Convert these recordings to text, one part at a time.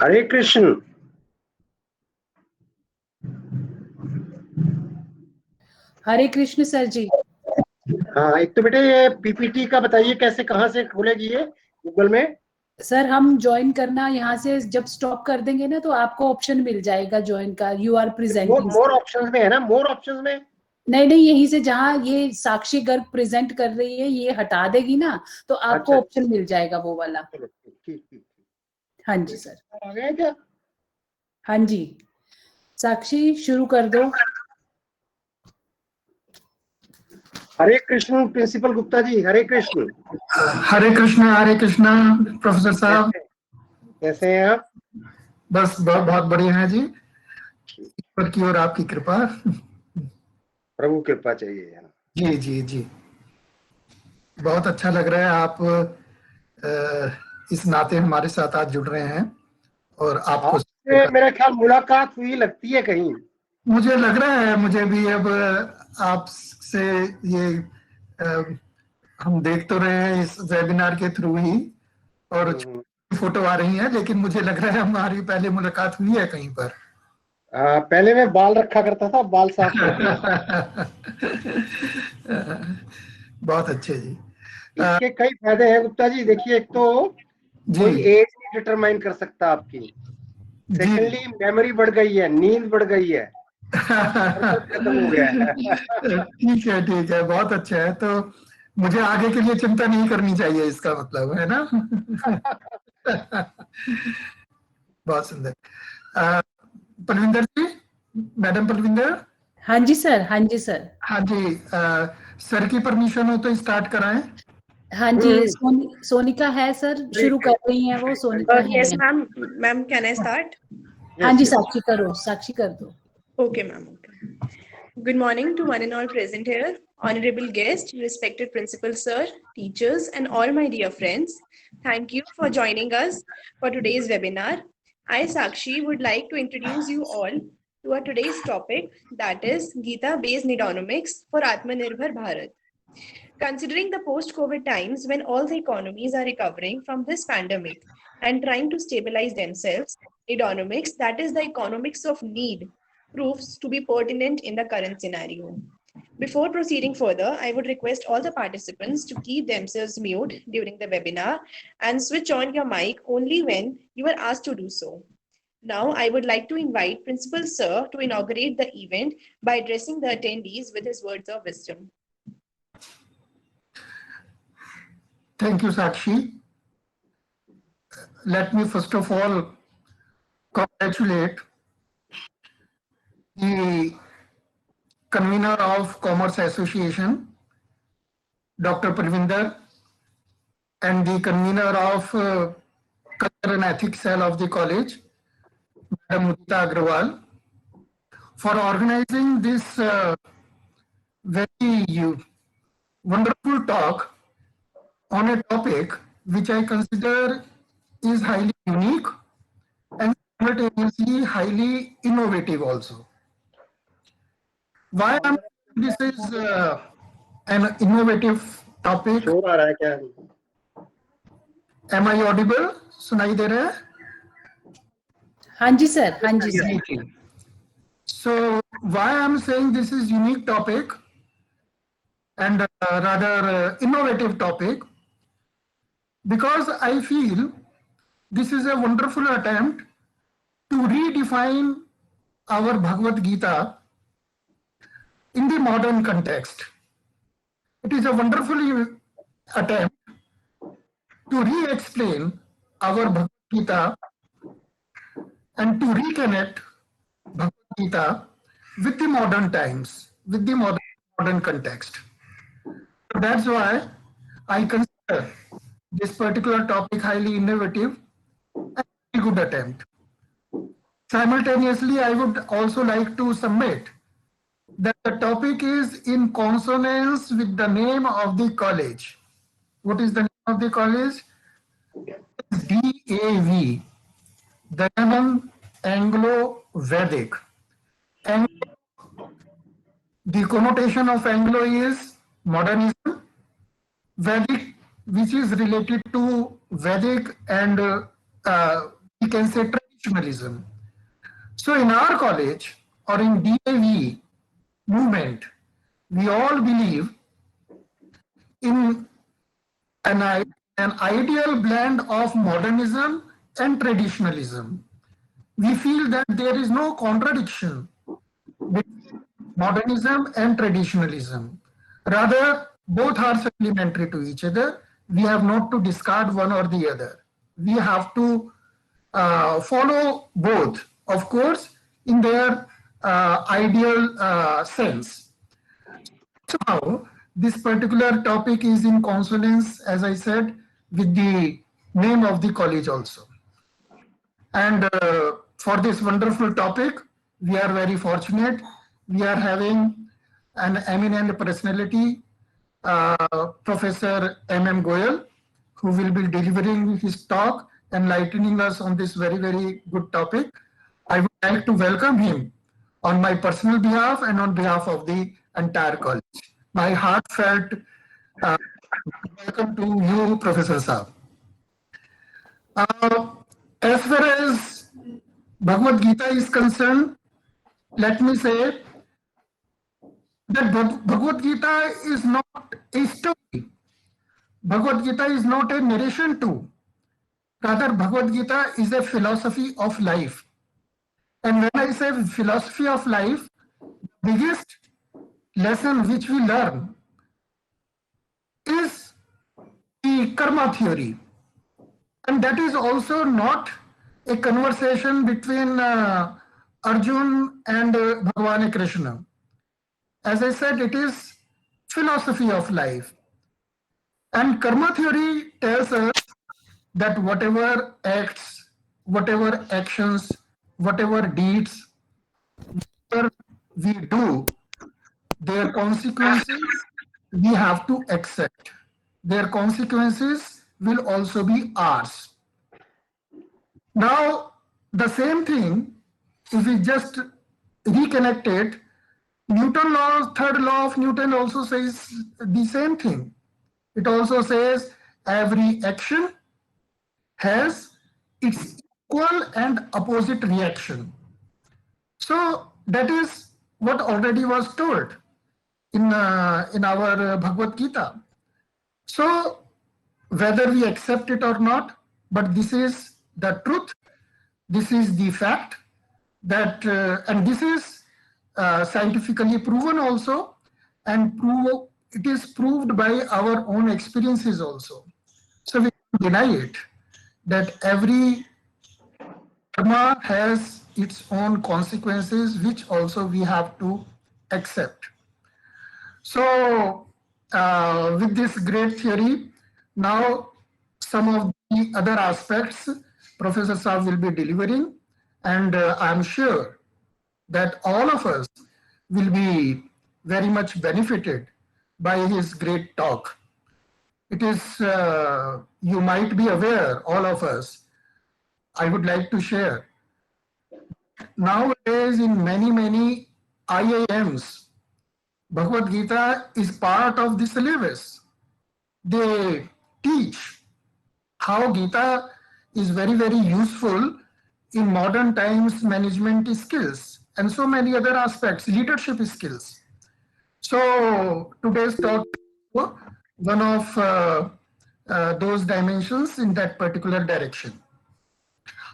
हरे कृष्ण। हरे Krishna sir जी। हाँ, एक तो बेटे ये पीपीटी का बताइए कैसे कहाँ से खोलेगी ये गूगल में। सर हम ज्वाइन करना यहाँ से जब स्टॉप कर देंगे ना तो आपको ऑप्शन मिल जाएगा ज्वाइन का, you are presenting. More options में है ना, मोर ऑप्शंस में। नहीं नहीं, यहीं से जहाँ ये साक्षी गर्ग प्रेजेंट कर रही है ये हटा देगी ना तो आपको अच्छा, ऑप्शन मिल जाएगा वो वाला। चलो ठीक ठीक ठीक। हाँ जी सर। आ गया क्या? हाँ जी, साक्षी शुरू कर दो। हरे कृष्ण प्रिंसिपल गुप्ता जी, हरे कृष्ण। हरे कृष्णा प्रोफेसर साहब। कैसे हैं आप? बस बहुत बढ़िया है जी, ईश्वर की और आपकी कृपा। प्रभु कृपा चाहिए। जी जी जी, बहुत अच्छा लग रहा है आप इस नाते हमारे साथ आज जुड़ रहे हैं और आपको आपसे मेरा ख्याल मुलाकात हुई लगती है कहीं। मुझे लग रहा है, मुझे भी अब आपसे ये हम देख तो रहे हैं इस वेबिनार के थ्रू ही और फोटो आ रही है, लेकिन मुझे लग रहा है हमारी पहले मुलाकात हुई है कहीं पर। पहले मैं बाल रखा करता था, बाल साफ करते हैं। बहुत अच्छे जी। इसके कई फायदे हैं गुप्ता जी। देखिए, एक तो कोई एज नहीं डिटरमाइन कर सकता आपकी। सेकेंडली मेमोरी बढ़ गई है, नींद बढ़ गई है, खत्म हो गया है। ठीक है, बहुत अच्छा है। तो मुझे आगे के लिए चिंता नहीं करनी चाहिए, इसका मतलब है ना। बहुत सुंदर। पलविंदर जी, मैडम पलविंदर। हाँ जी सर, हाँ जी सर। हाँ जी, सर की परमिशन हो तो स्टार्ट कराएं। हाँ जी, सोनिका है सर, शुरू कर रही हैं वो, सोनिका है। Yes, ma'am, can I start? हाँ जी, साक्षी करो, साक्षी कर दो। Okay, ma'am. Okay. Good morning to one and all present here, honorable guests, respected principal sir, teachers, and all my dear friends. Thank you for joining us for today's webinar. I, Sakshi, would like to introduce you all to our today's topic, that is Gita-based nedonomics for Atmanirbhar Bharat. Considering the post-COVID times when all the economies are recovering from this pandemic and trying to stabilize themselves, nedonomics, that is the economics of need, proves to be pertinent in the current scenario. Before proceeding further, I would request all the participants to keep themselves mute during the webinar and switch on your mic only when you are asked to do so. Now, I would like to invite Principal Sir to inaugurate the event by addressing the attendees with his words of wisdom. Thank you, Sakshi. Let me first of all congratulate the convener of Commerce Association, Dr. Parvinder, and the convener of Culture and Ethics Cell of the college, Madam Mudita Agrawal, for organizing this very wonderful talk on a topic which I consider is highly unique and simultaneously highly innovative also. Why am this is an innovative topic? Am I audible? सुनाई दे रहा है? हाँ जी sir, हाँ जी sir. So why I'm saying this is unique topic and rather innovative topic, because I feel this is a wonderful attempt to redefine our Bhagavad Gita in the modern context. It is a wonderful attempt to re-explain our Bhagavad Gita and to reconnect Bhagavad Gita with the modern times, with the modern context. That's why I consider this particular topic highly innovative and a good attempt. Simultaneously, I would also like to submit that the topic is in consonance with the name of the college. What is the name of the college? DAV, Dayanand Anglo-Vedic. And the connotation of Anglo is modernism, Vedic, which is related to Vedic and we can say traditionalism. So in our college or in DAV movement, we all believe in an ideal blend of modernism and traditionalism. We feel that there is no contradiction between modernism and traditionalism. Rather, both are supplementary to each other. We have not to discard one or the other. We have to follow both, of course, in their ideal sense. Somehow, this particular topic is in consonance, as I said, with the name of the college also. And for this wonderful topic, we are very fortunate. We are having an eminent personality, Professor M.M. Goyal, who will be delivering his talk, enlightening us on this very, very good topic. I would like to welcome him on my personal behalf and on behalf of the entire college. My heartfelt welcome to you, Professor Saab. As far as Bhagavad Gita is concerned, let me say that Bhagavad Gita is not a story. Bhagavad Gita is not a narration too. Rather, Bhagavad Gita is a philosophy of life. And when I say philosophy of life, the biggest lesson which we learn is the karma theory. And that is also not a conversation between Arjun and Bhagwan Krishna. As I said, it is philosophy of life. And karma theory tells us that whatever acts, whatever actions, whatever deeds, whatever we do, their consequences we have to accept. Their consequences will also be ours. Now, the same thing, if we just reconnect it, Newton law, third law of Newton also says the same thing. It also says every action has its equal and opposite reaction. So that is what already was told in our Bhagavad Gita. So whether we accept it or not, but this is the truth, this is the fact that, and this is scientifically proven also, and it is proved by our own experiences also. So we can't deny it, that every karma has its own consequences, which also we have to accept. So with this great theory, now some of the other aspects Professor Saab will be delivering, and I'm sure that all of us will be very much benefited by his great talk. It is, you might be aware, all of us, I would like to share. Nowadays, in many IIMs, Bhagavad Gita is part of the syllabus. They teach how Gita is very useful in modern times management skills and so many other aspects, leadership skills. So today's talk is one of those dimensions in that particular direction.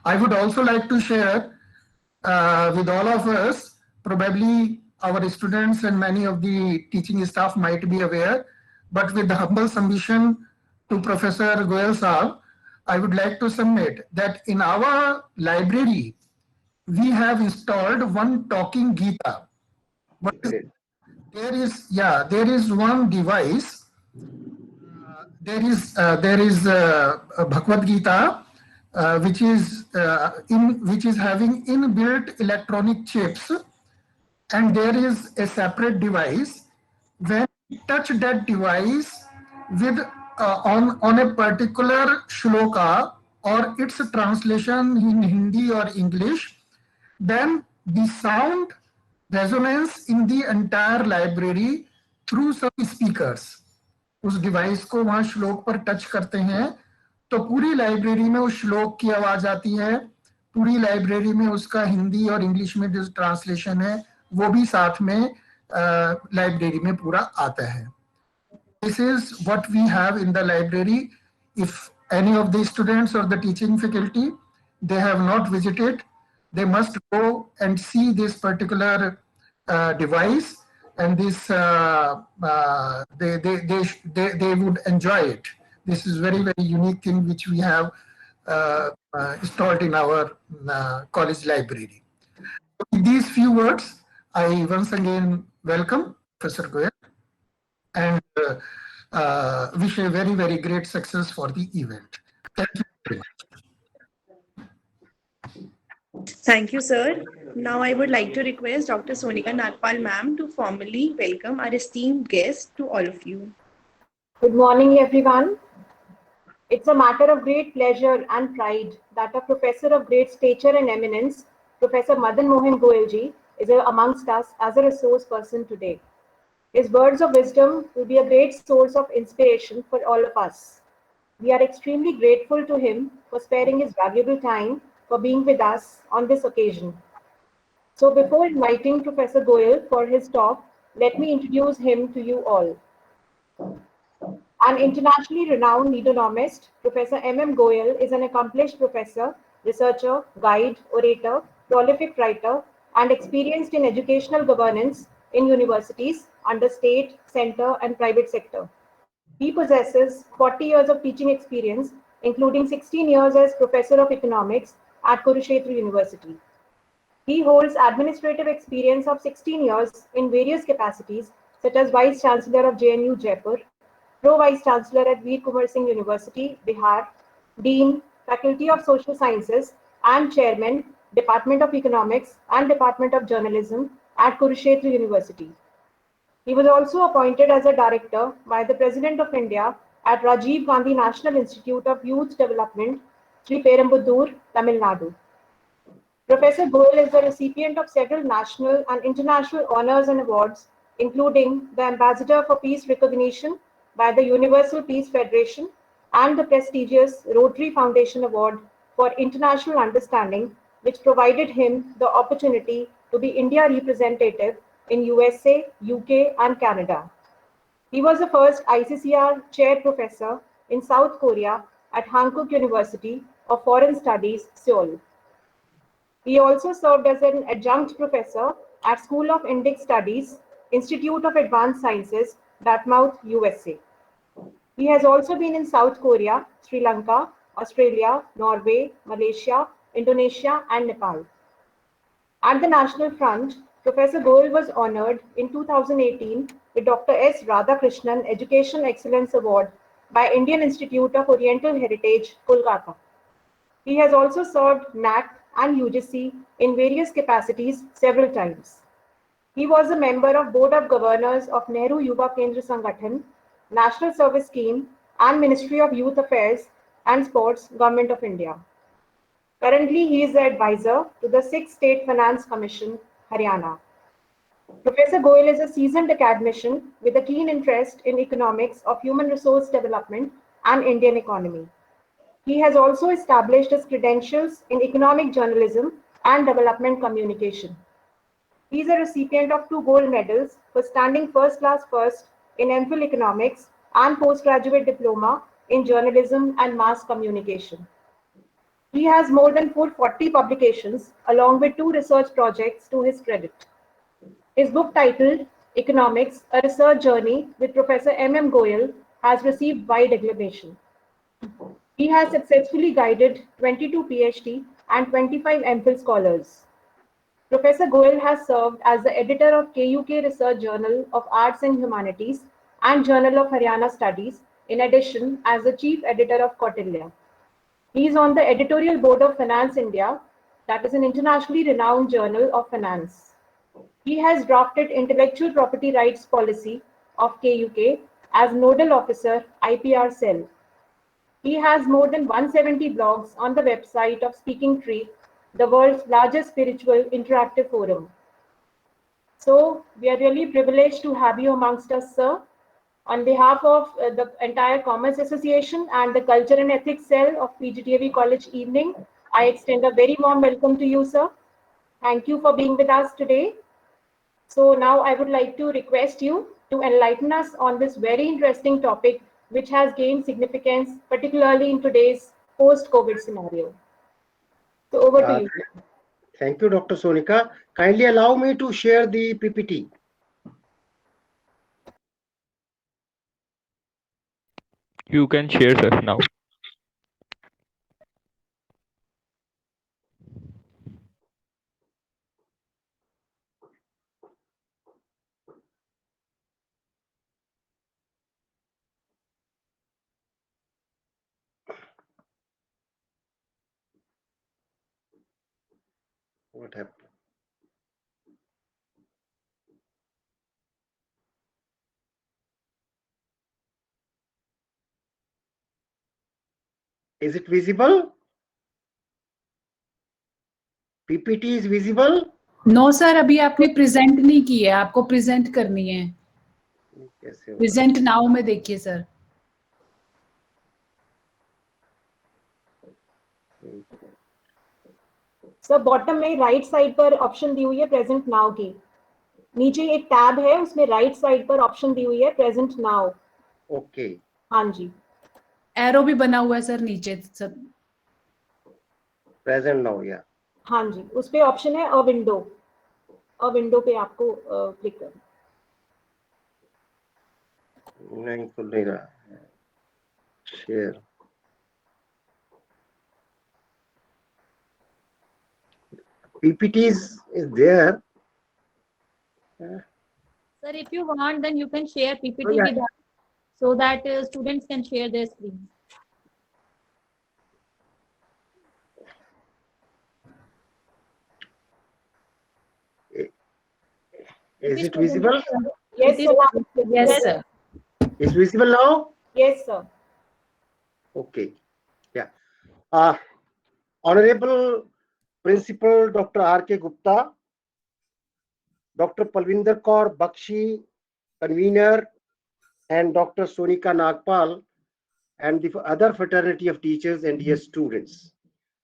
I would also like to share with all of us, probably our students and many of the teaching staff might be aware, but with the humble submission to Professor Goyal Saab, I would like to submit that in our library, we have installed one talking Gita. But there is one device. There is a Bhagavad Gita, which is having inbuilt electronic chips, and there is a separate device. When you touch that device with on a particular shloka or its translation in Hindi or English, then the sound resonance in the entire library through some speakers. उस device को वहां श्लोक पर touch करते हैं तो पूरी library में उस श्लोक की आवाज आती है, पूरी लाइब्रेरी में उसका हिंदी और इंग्लिश में जो ट्रांसलेशन है वो भी साथ में लाइब्रेरी में पूरा आता है. This is what we have in the library. If any of the students or the teaching faculty, they have not visited, they must go and see this particular device, and this they would enjoy it. This is very unique thing which we have installed in our college library. With these few words, I once again welcome Professor Goyal and wish a very great success for the event. Thank you very much. Thank you, sir. Now I would like to request Dr. Sonika Nagpal ma'am to formally welcome our esteemed guest to all of you. Good morning, everyone. It's a matter of great pleasure and pride that a professor of great stature and eminence, Professor Madan Mohan Goyalji, is amongst us as a resource person today. His words of wisdom will be a great source of inspiration for all of us. We are extremely grateful to him for sparing his valuable time for being with us on this occasion. So before inviting Professor Goyal for his talk, let me introduce him to you all. An internationally renowned needlenomist, Professor M.M. Goyal is an accomplished professor, researcher, guide, orator, prolific writer, and experienced in educational governance in universities under state, center, and private sector. He possesses 40 years of teaching experience, including 16 years as professor of economics at Kurukshetra University. He holds administrative experience of 16 years in various capacities, such as Vice Chancellor of JNU Jaipur, Pro-Vice Chancellor at Veer Kumar Singh University, Bihar, Dean, Faculty of Social Sciences, and Chairman, Department of Economics and Department of Journalism at Kurukshetra University. He was also appointed as a director by the President of India at Rajiv Gandhi National Institute of Youth Development, Sri Perambudur, Tamil Nadu. Professor Goyal is the recipient of several national and international honors and awards, including the Ambassador for Peace Recognition by the Universal Peace Federation and the prestigious Rotary Foundation Award for International Understanding, which provided him the opportunity to be India representative in USA, UK, and Canada. He was the first ICCR chair professor in South Korea at Hankook University of Foreign Studies, Seoul. He also served as an adjunct professor at School of Indic Studies, Institute of Advanced Sciences, Dartmouth, USA. He has also been in South Korea, Sri Lanka, Australia, Norway, Malaysia, Indonesia, and Nepal. At the National Front, Professor Goyal was honored in 2018 with Dr. S. Radhakrishnan Education Excellence Award by Indian Institute of Oriental Heritage, Kolkata. He has also served NAC and UGC in various capacities several times. He was a member of Board of Governors of Nehru Yuva Kendra Sangathan, National Service Scheme, and Ministry of Youth Affairs and Sports, Government of India. Currently, he is the advisor to the 6th State Finance Commission, Haryana. Professor Goyal is a seasoned academician with a keen interest in economics of human resource development and Indian economy. He has also established his credentials in economic journalism and development communication. He is a recipient of 2 gold medals for standing first class first in MPhil Economics and postgraduate diploma in journalism and mass communication. He has more than 440 publications along with 2 research projects to his credit. His book titled Economics, A Research Journey with Professor M.M. Goyal has received wide acclamation. He has successfully guided 22 PhD and 25 MPhil scholars. Professor Goyal has served as the editor of KUK Research Journal of Arts and Humanities and Journal of Haryana Studies, in addition as the chief editor of Kautilya. He is on the editorial board of Finance India, that is an internationally renowned journal of finance. He has drafted intellectual property rights policy of KUK as nodal officer IPR cell. He has more than 170 blogs on the website of Speaking Tree, the world's largest spiritual interactive forum. So we are really privileged to have you amongst us, sir. On behalf of the entire Commerce Association and the Culture and Ethics Cell of PGTAV College Evening, I extend a very warm welcome to you, sir. Thank you for being with us today. So now I would like to request you to enlighten us on this very interesting topic, which has gained significance, particularly in today's post-COVID scenario. So over to you. Thank you, Dr. Sonika. Kindly allow me to share the PPT. You can share, sir, now. What happened? Is it visible? PPT is visible? No sir, अभी आपने present नहीं की है, आपको present करनी है. कैसे होगा? प्रेजेंट नाउ में देखिए सर. सर बॉटम में राइट साइड पर ऑप्शन दी हुई है प्रेजेंट नाउ की. नीचे एक टैब है, उसमें राइट साइड पर ऑप्शन दी हुई है प्रेजेंट नाउ. ओके. हाँ जी. एरो भी बना हुआ है सर नीचे सर. प्रेजेंट नाउ, या. हाँ जी, उस पे ऑप्शन है अ विंडो पे आपको क्लिक करना. नहीं खुल नहीं रहा. Share. PPT is there. Sir, if you want, then you can share PPT Oh, yeah. with us so that students can share their screen. Is it visible? Yes, It is- sir. Yes sir. Is visible now? Yes, sir. Okay. Yeah. Honorable Principal Dr. R.K. Gupta, Dr. Palvinder Kaur Bakshi, convener, and Dr. Sonika Nagpal, and the other fraternity of teachers and dear students.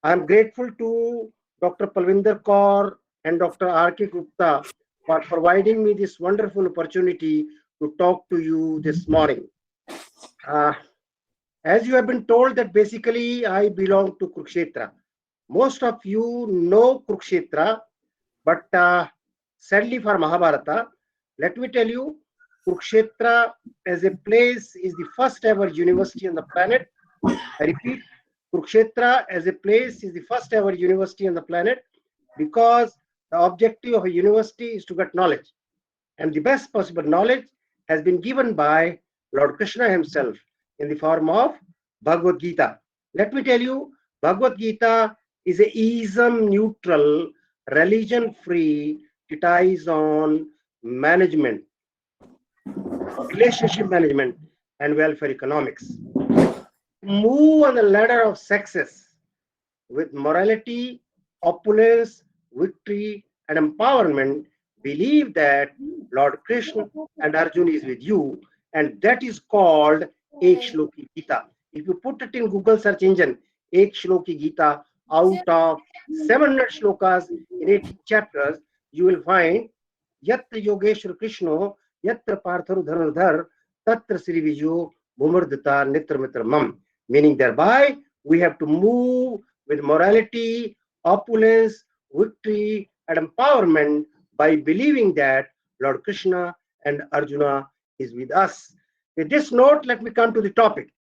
I am grateful to Dr. Palvinder Kaur and Dr. R.K. Gupta for providing me this wonderful opportunity to talk to you this morning. As you have been told that basically I belong to Kurukshetra. Most of you know Kurukshetra, but sadly for Mahabharata, let me tell you, Kurukshetra as a place is the first ever university on the planet. I repeat, Kurukshetra as a place is the first ever university on the planet because the objective of a university is to get knowledge. And the best possible knowledge has been given by Lord Krishna himself in the form of Bhagavad Gita. Let me tell you, Bhagavad Gita is a ism-neutral, religion-free treatise on management, relationship management, and welfare economics. Move on the ladder of success with morality, opulence, victory, and empowerment. Believe that Lord Krishna and Arjuna is with you, and that is called Ek Shloki Gita. If you put it in Google search engine, Ek Shloki Gita, out of 700 shlokas in 80 chapters, you will find Yatra Yogeshwar Krishna, Yatra Partharu Dhanurdhar, Tatra Sri Vijo, Bhumardita Nitra Mitra Mam. Meaning thereby, we have to move with morality, opulence, victory, and empowerment by believing that Lord Krishna and Arjuna is with us. With this note, let me come to the topic.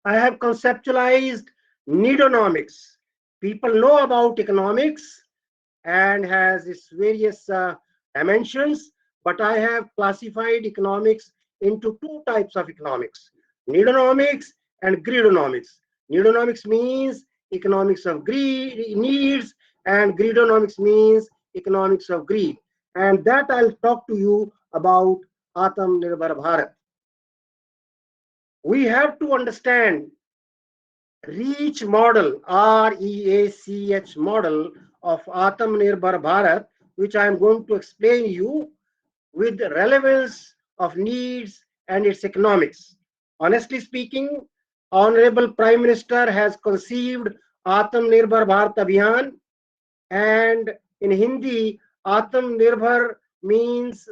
I have conceptualized needonomics. People know about economics and has its various dimensions, but I have classified economics into two types of economics: needonomics and greedonomics. Needonomics means economics of needs, and greedonomics means economics of greed. And that I'll talk to you about Atmanirbhar Bharat. We have to understand REACH model, REACH model of Atmanirbhar Bharat, which I am going to explain you with the relevance of needs and its economics. Honestly speaking, Honorable Prime Minister has conceived Atmanirbhar Bharat Abhiyan, and in Hindi, Atmanirbhar means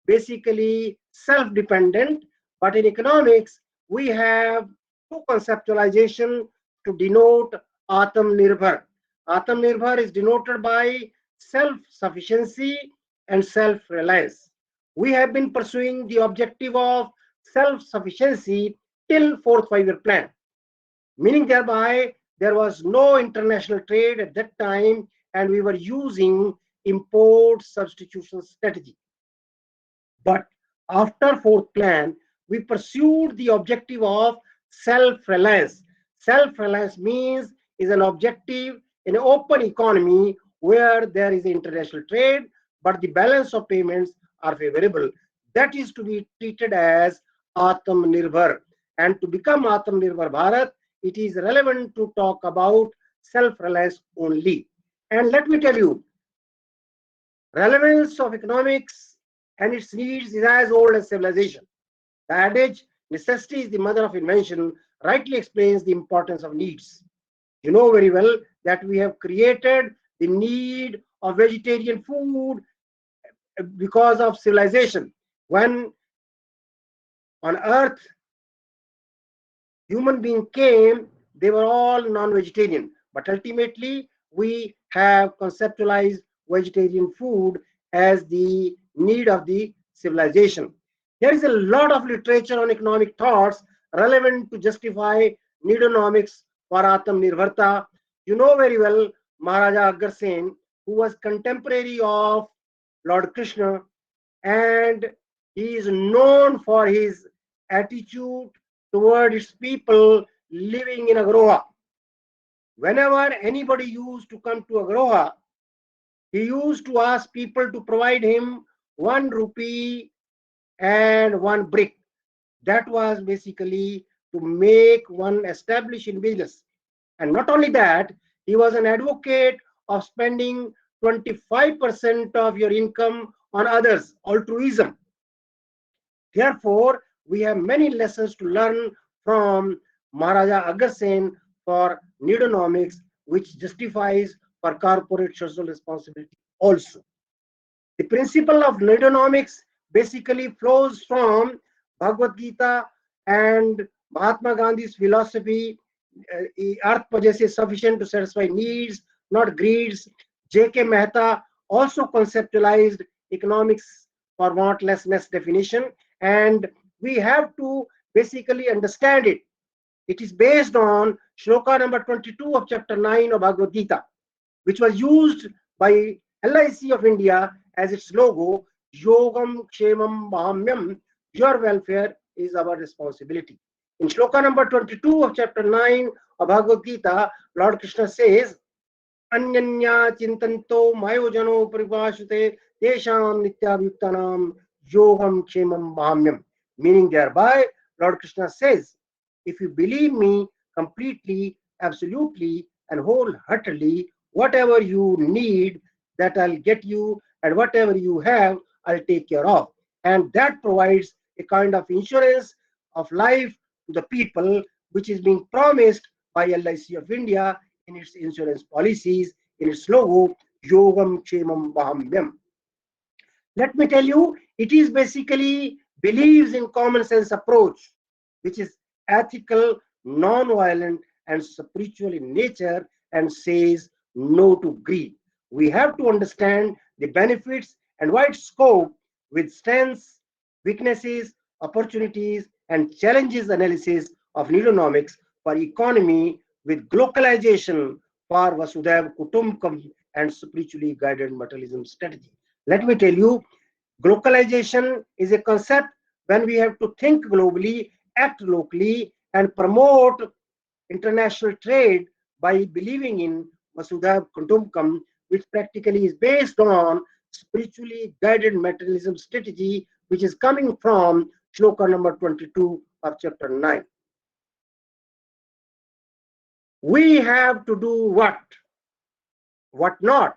basically self-dependent, but in economics, we have two conceptualization to denote Atmanirbhar. Atmanirbhar is denoted by self-sufficiency and self-reliance. We have been pursuing the objective of self-sufficiency till fourth five-year plan, meaning thereby there was no international trade at that time and we were using import substitution strategy. But after fourth plan, we pursued the objective of self-reliance. Self-reliance means is an objective in an open economy where there is international trade, but the balance of payments are favorable. That is to be treated as Atmanirbhar. And to become Atmanirbhar Bharat, it is relevant to talk about self-reliance only. And let me tell you, relevance of economics and its needs is as old as civilization. The adage, necessity is the mother of invention, rightly explains the importance of needs. You know very well that we have created the need of vegetarian food because of civilization. When on earth human being came, they were all non-vegetarian, but ultimately we have conceptualized vegetarian food as the need of the civilization. There is a lot of literature on economic thoughts relevant to justify needonomics for Atmanirbharta. You know very well Maharaja Agarsen, who was contemporary of Lord Krishna, and he is known for his attitude toward its people living in Agroha. Whenever anybody used to come to Agroha, he used to ask people to provide him 1 rupee and 1 brick. That was basically to make one establish in business. And not only that, he was an advocate of spending 25% of your income on others, altruism. Therefore, we have many lessons to learn from Maharaja Agarsen for needonomics, which justifies for corporate social responsibility also. The principle of needonomics basically flows from Bhagavad Gita and Mahatma Gandhi's philosophy. Earth possesses sufficient to satisfy needs, not greeds. J.K. Mehta also conceptualized economics for wantlessness definition, and we have to basically understand it. It is based on shloka number 22 of chapter 9 of Bhagavad Gita, which was used by LIC of India as its logo, Yogam Kshemam Mahamyam, your welfare is our responsibility. In shloka number 22 of chapter 9 of Bhagavad Gita, Lord Krishna says, Anyanya Chintanto Mayojano Paripashute Tesham Nityabhuktanam Yogam Kshemam Mahamyam. Meaning thereby, Lord Krishna says, if you believe me completely, absolutely, and wholeheartedly, whatever you need, that I'll get you, and whatever you have, I'll take care of. And that provides a kind of insurance of life to the people, which is being promised by LIC of India in its insurance policies, in its logo, Yogam Kshemam Mahamyam. Let me tell you, it is basically believes in common sense approach, which is ethical, non-violent, and spiritual in nature, and says no to greed. We have to understand the benefits and wide scope with strengths, weaknesses, opportunities, and challenges analysis of needonomics for economy with globalization for Vasudhaiva Kutumbakam and spiritually guided materialism strategy. Let me tell you, globalization is a concept when we have to think globally, act locally, and promote international trade by believing in Vasudhaiva Kutumbakam, which practically is based on spiritually guided materialism strategy, which is coming from shloka number 22 of chapter 9. We have to do what? What not?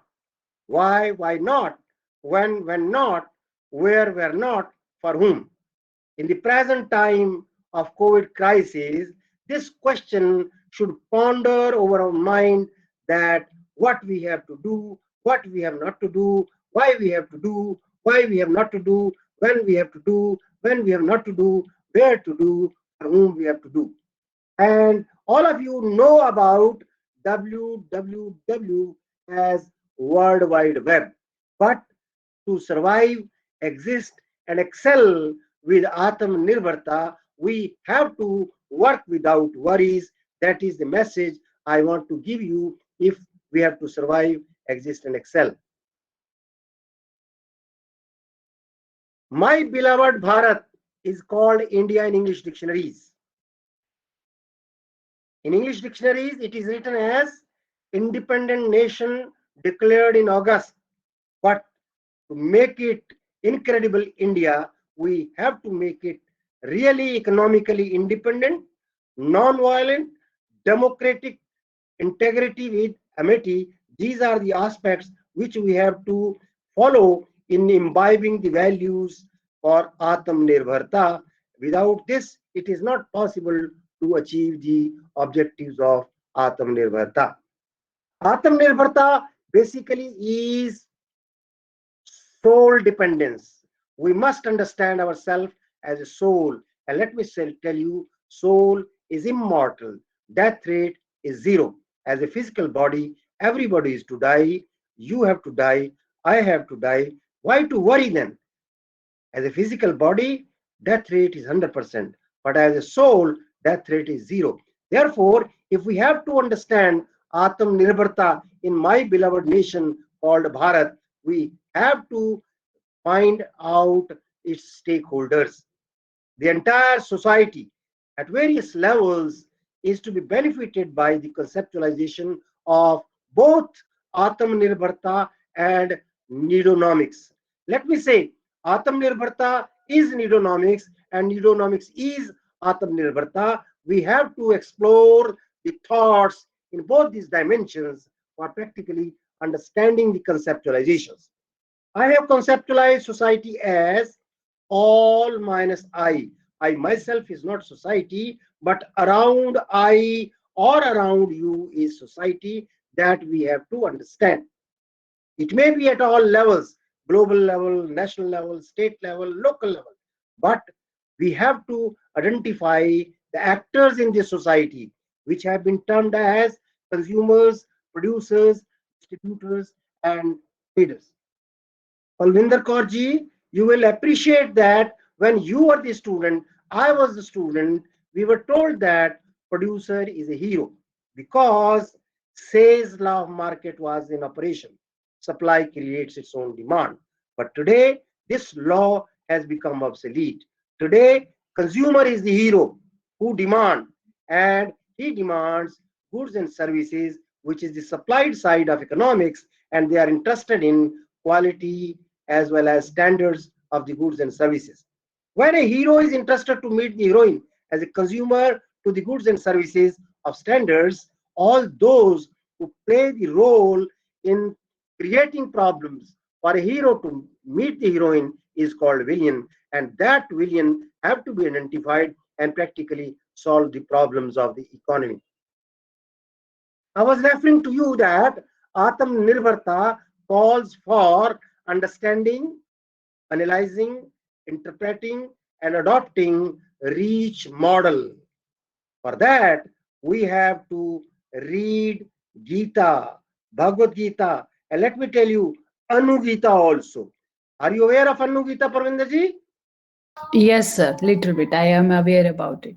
Why not? When not? Where not? For whom? In the present time of COVID crisis, this question should ponder over our mind that what we have to do, what we have not to do, why we have to do, why we have not to do, when we have to do, when we have not to do, where to do, for whom we have to do. And all of you know about WWW as World Wide Web. But to survive, exist, and excel with Atam Nirbharta, we have to work without worries. That is the message I want to give you if we have to survive, exist, and excel. My beloved Bharat is called India in English dictionaries. In English dictionaries, it is written as independent nation declared in August. But to make it incredible India, we have to make it really economically independent, non-violent, democratic, integrity with amity. These are the aspects which we have to follow in imbibing the values for Atam Nirbharta. Without this, it is not possible to achieve the objectives of Atam Nirbharta. Atam Nirbharta basically is soul dependence. We must understand ourselves as a soul. And let me tell you, soul is immortal. Death rate is zero. As a physical body, everybody is to die. You have to die. I have to die. Why to worry then? As a physical body, death rate is 100%. But as a soul, death rate is zero. Therefore, if we have to understand Atam Nirbharta in my beloved nation called Bharat, we have to find out its stakeholders. The entire society at various levels is to be benefited by the conceptualization of both Atam Nirbharta and Nidonomics. Let me say, Atam Nirbharta is Nidonomics and Nidonomics is Atam Nirbharta. We have to explore the thoughts in both these dimensions for practically understanding the conceptualizations. I have conceptualized society as all minus I. I myself is not society, but around I or around you is society that we have to understand. It may be at all levels, global level, national level, state level, local level, but we have to identify the actors in this society, which have been termed as consumers, producers, distributors, and traders. Palvinder Kaur ji, you will appreciate that when you were the student, I was the student, we were told that producer is a hero because Say's law of market was in operation. Supply creates its own demand. But today, this law has become obsolete. Today, consumer is the hero who demand, and he demands goods and services, which is the supplied side of economics, and they are interested in quality as well as standards of the goods and services. When a hero is interested to meet the heroine as a consumer to the goods and services of standards, all those who play the role in creating problems for a hero to meet the heroine is called villain, and that villain have to be identified and practically solve the problems of the economy. I was referring to you that Atam Nirbharta calls for understanding, analyzing, interpreting, and adopting reach model. For that, we have to read Gita, Bhagavad Gita, and let me tell you, Anugita also. Are you aware of Anugita, Parvinder ji? Yes, sir. Little bit. I am aware about it.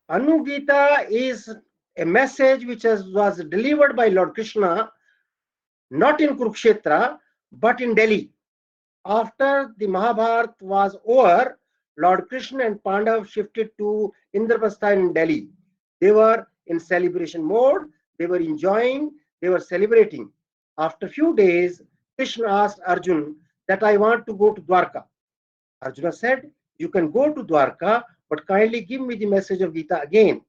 Anugita is a message which was delivered by Lord Krishna, not in Kurukshetra, but in Delhi. After the Mahabharata was over, Lord Krishna and Pandav shifted to Indraprastha in Delhi. They were in celebration mode, they were enjoying, they were celebrating. After a few days, Krishna asked Arjun that I want to go to Dwarka. Arjuna said, you can go to Dwarka, but kindly give me the message of Gita again.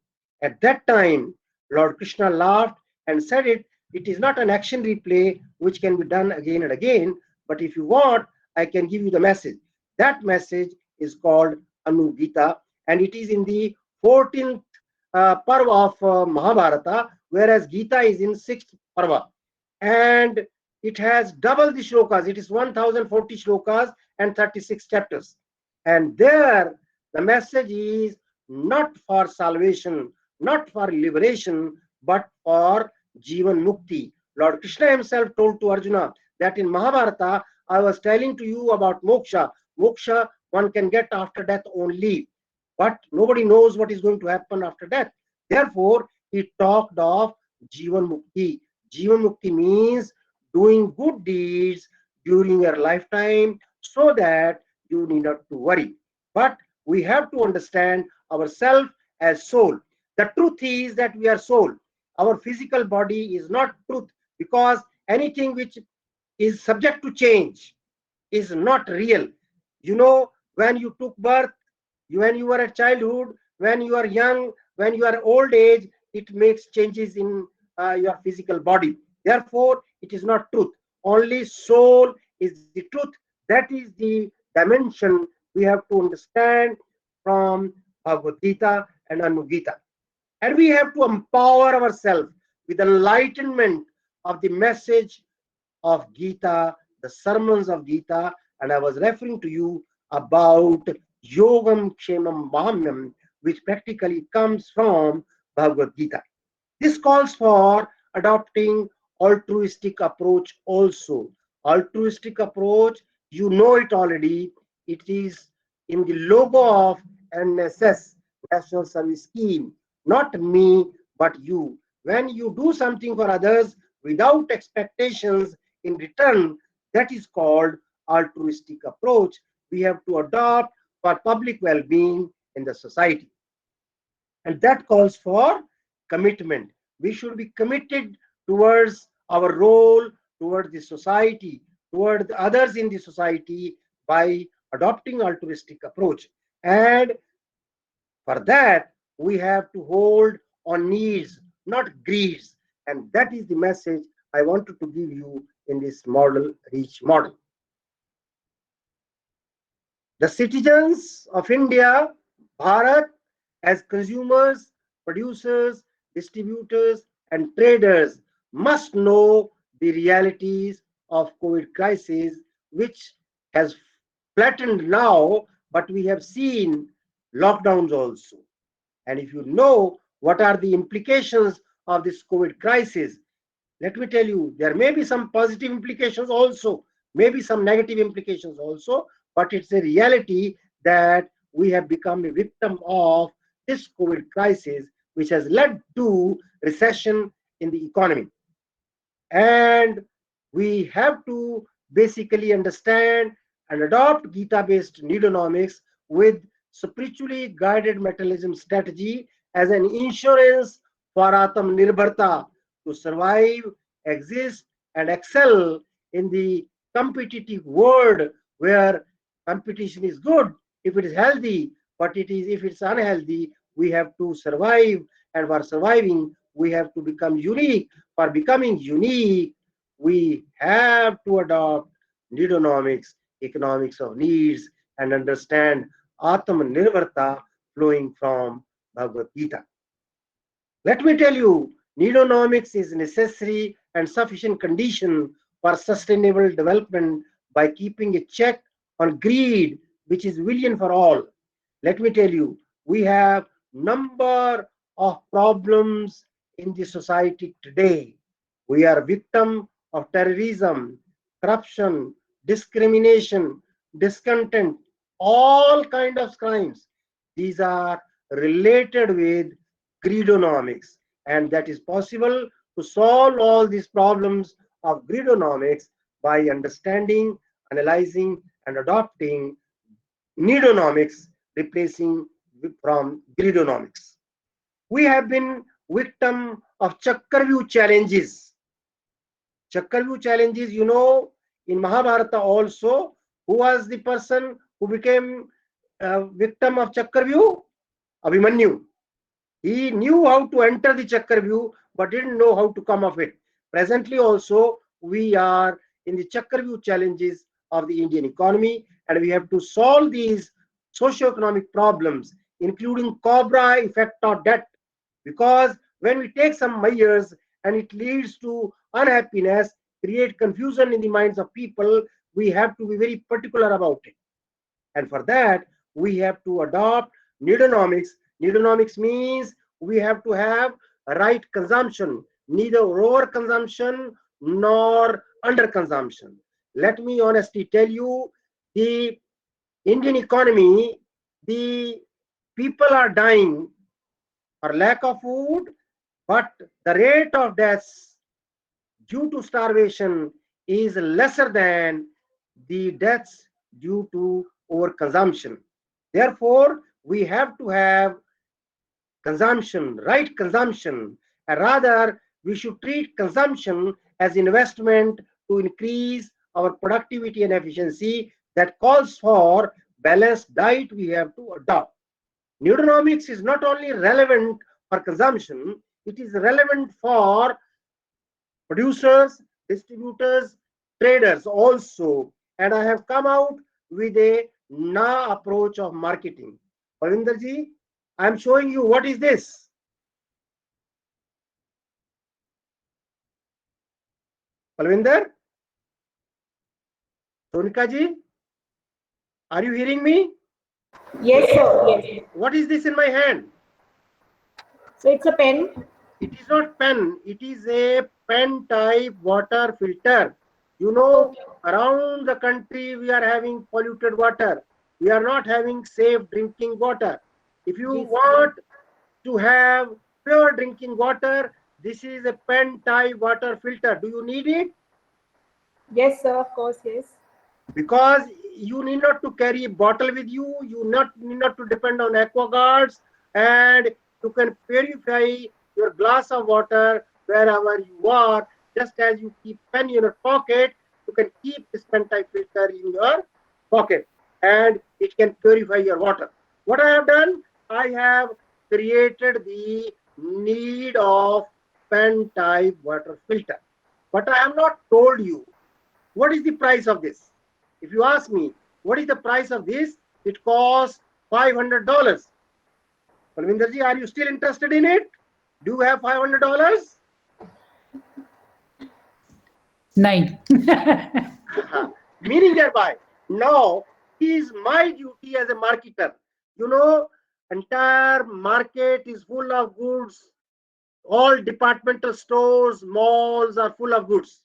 At that time, Lord Krishna laughed and said it is not an action replay which can be done again and again, but if you want, I can give you the message. That message is called Anugita, and it is in the 14th parva of Mahabharata, whereas Gita is in 6th parva. And it has double the shlokas. It is 1040 shlokas and 36 chapters. And there the message is not for salvation, not for liberation, but for Jivan Mukti. Lord Krishna himself told to Arjuna that in Mahabharata, I was telling to you about moksha. Moksha one can get after death only, but nobody knows what is going to happen after death. Therefore, he talked of Jivan Mukti. Jivan Mukti means doing good deeds during your lifetime so that you need not to worry. But we have to understand ourselves as soul. The truth is that we are soul. Our physical body is not truth, because anything which is subject to change is not real. You know, when you took birth, when you were a childhood, when you are young, when you are old age, it makes changes in your physical body. Therefore, it is not truth. Only soul is the truth. That is the dimension we have to understand from Bhagavad Gita and Anugita. And we have to empower ourselves with enlightenment of the message of Gita, the sermons of Gita. And I was referring to you about Yogam Kshemam Mahamyam, which practically comes from Bhagavad Gita. This calls for adopting altruistic approach also. Altruistic approach, you know it already. It is in the logo of NSS, National Service Scheme. Not me, but you. When you do something for others without expectations in return, that is called altruistic approach we have to adopt for public well-being in the society. And that calls for commitment. We should be committed towards our role, towards the society, towards the others in the society by adopting altruistic approach. And for that, we have to hold on needs, not greeds. And that is the message I wanted to give you in this model, REACH model. The citizens of India, Bharat, as consumers, producers, distributors, and traders must know the realities of COVID crisis, which has flattened now, but we have seen lockdowns also. And if you know what are the implications of this COVID crisis, let me tell you, there may be some positive implications also, maybe some negative implications also, but it's a reality that we have become a victim of this COVID crisis, which has led to recession in the economy. And we have to basically understand and adopt Gita-based needonomics with spiritually guided materialism strategy as an insurance for Atam Nirbharta to survive, exist, and excel in the competitive world where competition is good if it is healthy, but it is if it's unhealthy, we have to survive, and for surviving, we have to become unique. For becoming unique, we have to adopt needonomics, economics of needs, and understand Atma Nirvarta flowing from Bhagavad Gita. Let me tell you, needonomics is necessary and sufficient condition for sustainable development by keeping a check on greed, which is villain for all. Let me tell you, we have number of problems in the society today. We are victim of terrorism, corruption, discrimination, discontent, all kind of crimes. These are related with greedonomics, and that is possible to solve all these problems of greedonomics by understanding, analyzing, and adopting needonomics, replacing from greedonomics. We have been victim of Chakravyuh challenges. Chakravyuh challenges, you know, in Mahabharata also, who was the person who became a victim of Chakravyuh? Abhimanyu. He knew how to enter the Chakravyuh, but didn't know how to come of it. Presently also, we are in the Chakravyuh challenges of the Indian economy, and we have to solve these socio-economic problems, including Cobra effect of debt, Because when we take some measures and it leads to unhappiness, create confusion in the minds of people, we have to be very particular about it. And for that, we have to adopt needonomics. Needonomics means we have to have right consumption, neither over consumption nor under consumption. Let me honestly tell you, the Indian economy, the people are dying for lack of food, but the rate of deaths due to starvation is lesser than the deaths due to overconsumption. Therefore, we have to have consumption, right consumption, and rather we should treat consumption as investment to increase our productivity and efficiency. That calls for balanced diet we have to adopt. Neuronomics is not only relevant for consumption, it is relevant for producers, distributors, traders also. And I have come out with a Na approach of marketing. Parvinder ji, I am showing you what is this. Parvinder? Sonika ji, are you hearing me? Yes, sir. Yes. What is this in my hand? So it's a pen. It is not pen, it is a pen type water filter. You know, around the country we are having polluted water. We are not having safe drinking water. If you Yes. want to have pure drinking water, this is a pen type water filter. Do you need it? Yes, sir. Of course, yes. Because you need not to carry a bottle with you, you need not to depend on aquaguards, and you can purify your glass of water wherever you are. Just as you keep pen in your pocket, you can keep this pen type filter in your pocket and it can purify your water. What I have done, I have created the need of pen type water filter, but I have not told you what is the price of this. If you ask me, what is the price of this? It costs $500. Parvinder ji, are you still interested in it? Do you have $500? Nine. Meaning thereby, now it is my duty as a marketer. You know, entire market is full of goods. All departmental stores, malls are full of goods.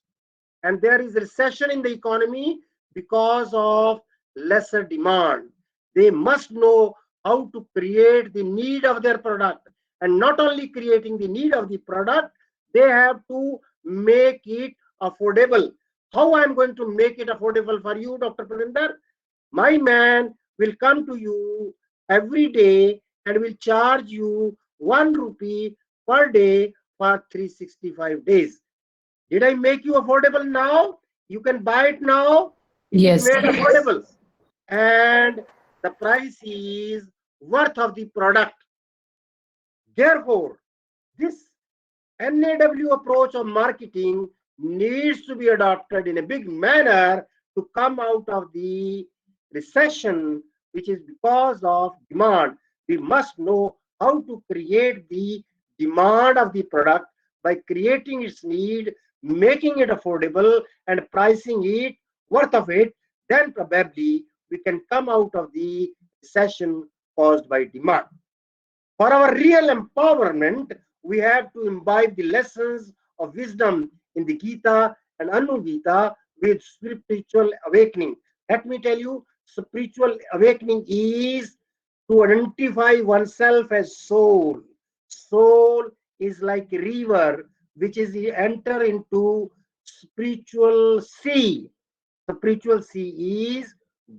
And there is recession in the economy because of lesser demand. They must know how to create the need of their product, and not only creating the need of the product, they have to make it affordable. How I am going to make it affordable for you, Dr. Pravinder? My man will come to you every day and will charge you 1 rupee per day for 365 days. Did I make you affordable now? You can buy it now. It is Yes. made affordable. And the price is worth of the product. Therefore, this NAW approach of marketing needs to be adopted in a big manner to come out of the recession, which is because of demand. We must know how to create the demand of the product by creating its need, making it affordable, and pricing it worth of it. Then probably we can come out of the recession caused by demand. For our real empowerment, we have to imbibe the lessons of wisdom in the Gita and Anugita with spiritual awakening. Let me tell you, spiritual awakening is to identify oneself as soul. Soul is like a river which is enter into spiritual sea. Spiritual sea is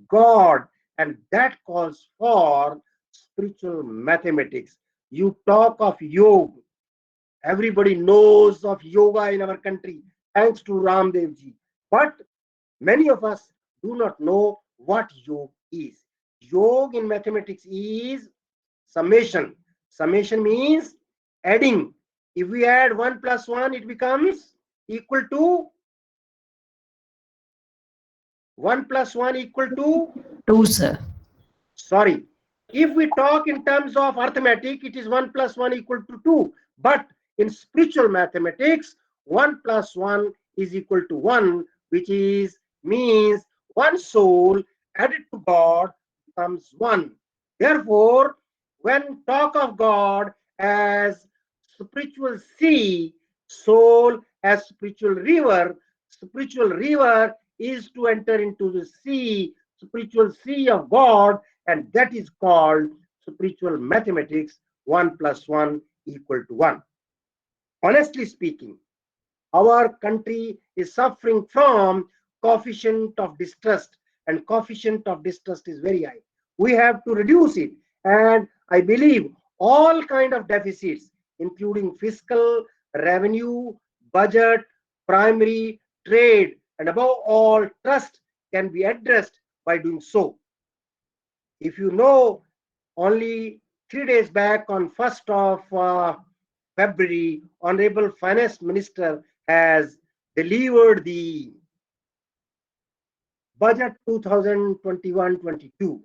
God, and that calls for spiritual mathematics. You talk of yoga. Everybody knows of yoga in our country, thanks to Ramdev ji. But many of us do not know what yoga is. Yoga in mathematics is summation. Summation means adding. If we add 1 plus 1, it becomes equal to 1 plus 1 equal to, Two, sir. sorry, If we talk in terms of arithmetic, it is 1 plus 1 equal to 2. But in spiritual mathematics, 1 plus 1 is equal to 1, which is means one soul added to God becomes 1. Therefore, when talk of God as spiritual sea, soul as spiritual river is to enter into the sea, spiritual sea of God, and that is called spiritual mathematics. 1 plus 1 equal to 1. Honestly speaking, our country is suffering from coefficient of distrust, and coefficient of distrust is very high. We have to reduce it, and I believe all kind of deficits, including fiscal, revenue, budget, primary, trade, and above all trust, can be addressed by doing so. If you know, only 3 days back on 1st of February, Honorable Finance Minister has delivered the budget 2021-22.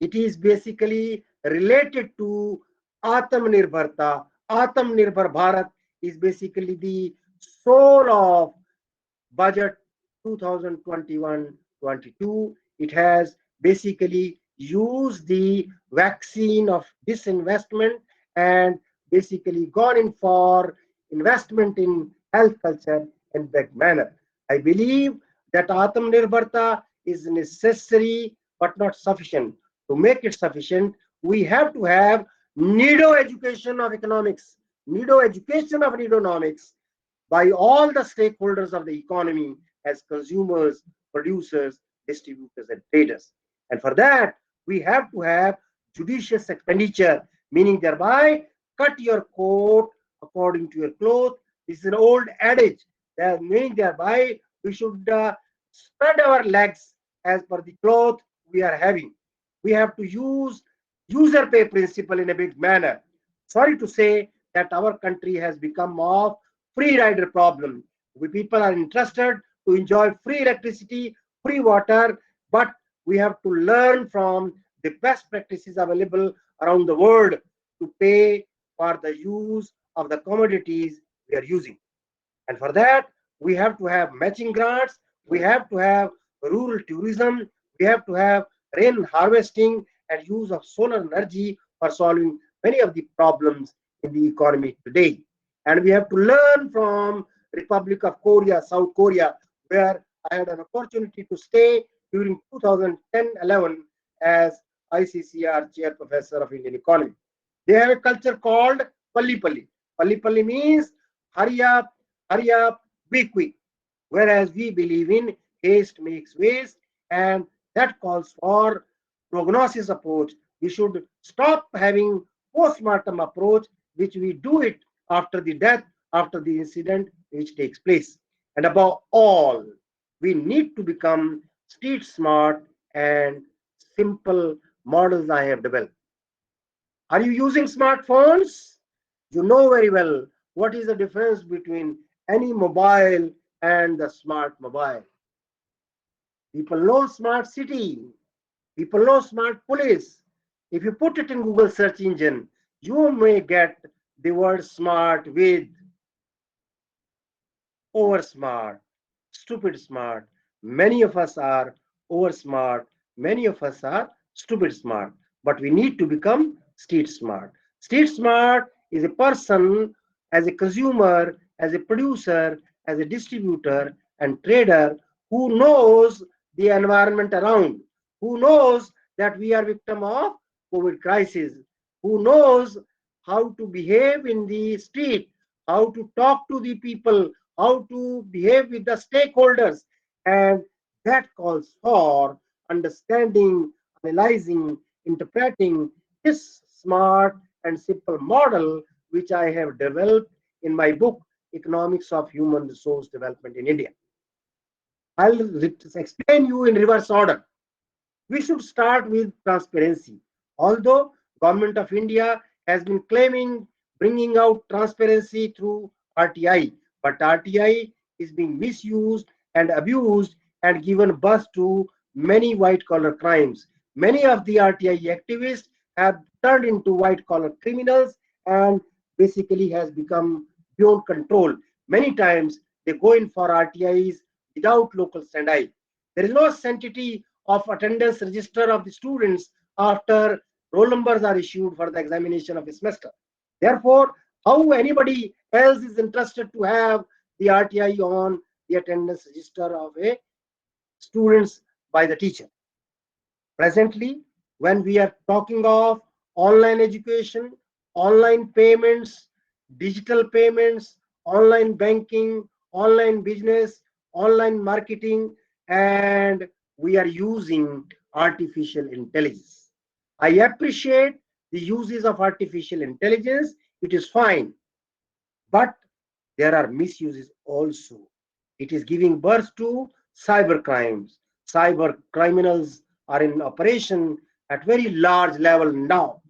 It is basically related to Atmanirbharta. Atmanirbhar Bharat is basically the soul of budget 2021-22. It has basically used the vaccine of disinvestment and basically gone in for investment in health culture in that manner. I believe that Atmanirbharta is necessary but not sufficient. To make it sufficient, we have to have NIDO education of economics, NIDO education of nidonomics by all the stakeholders of the economy as consumers, producers, distributors, and traders. And for that, we have to have judicious expenditure, meaning thereby cut your coat according to your cloth. This is an old adage, that meaning thereby we should spread our legs as per the cloth we are having. We have to use user pay principle in a big manner. Sorry to say that our country has become of free rider problem. We people are interested to enjoy free electricity, free water, but we have to learn from the best practices available around the world to pay for the use of the commodities we are using. And for that, we have to have matching grants, we have to have rural tourism, we have to have rain harvesting and use of solar energy for solving many of the problems in the economy today. And we have to learn from Republic of Korea, South Korea, where I had an opportunity to stay during 2010-11 as ICCR Chair Professor of Indian Economy. They have a culture called Palli Palli. Palli Palli means hurry up, be quick. Whereas we believe in haste makes waste, and that calls for prognosis approach. We should stop having post-mortem approach, which we do it after the death, after the incident which takes place. And above all, we need to become street smart and simple models I have developed. Are you using smartphones? You know very well what is the difference between any mobile and the smart mobile. People know smart city. People know smart police. If you put it in Google search engine, you may get the word smart with over smart, stupid smart. Many of us are over smart. Many of us are stupid smart. But we need to become street smart. Street smart is a person as a consumer, as a producer, as a distributor and trader who knows the environment around, who knows that we are victim of COVID crisis, who knows how to behave in the street, how to talk to the people, how to behave with the stakeholders. And that calls for understanding, analyzing, interpreting this smart and simple model, which I have developed in my book, Economics of Human Resource Development in India. I'll explain you in reverse order. We should start with transparency. Although Government of India has been claiming bringing out transparency through RTI, but RTI is being misused and abused and given birth to many white collar crimes. Many of the RTI activists have turned into white collar criminals and basically has become beyond control. Many times they go in for RTIs without local stand-eye. There is no sanctity of attendance register of the students after roll numbers are issued for the examination of a semester. Therefore, how anybody else is interested to have the RTI on the attendance register of a students by the teacher? Presently, when we are talking of online education, online payments, digital payments, online banking, online business, online marketing, and we are using artificial intelligence. I appreciate the uses of artificial intelligence. It is fine, but there are misuses also. It is giving birth to cyber crimes. Cyber criminals are in operation at very large level now.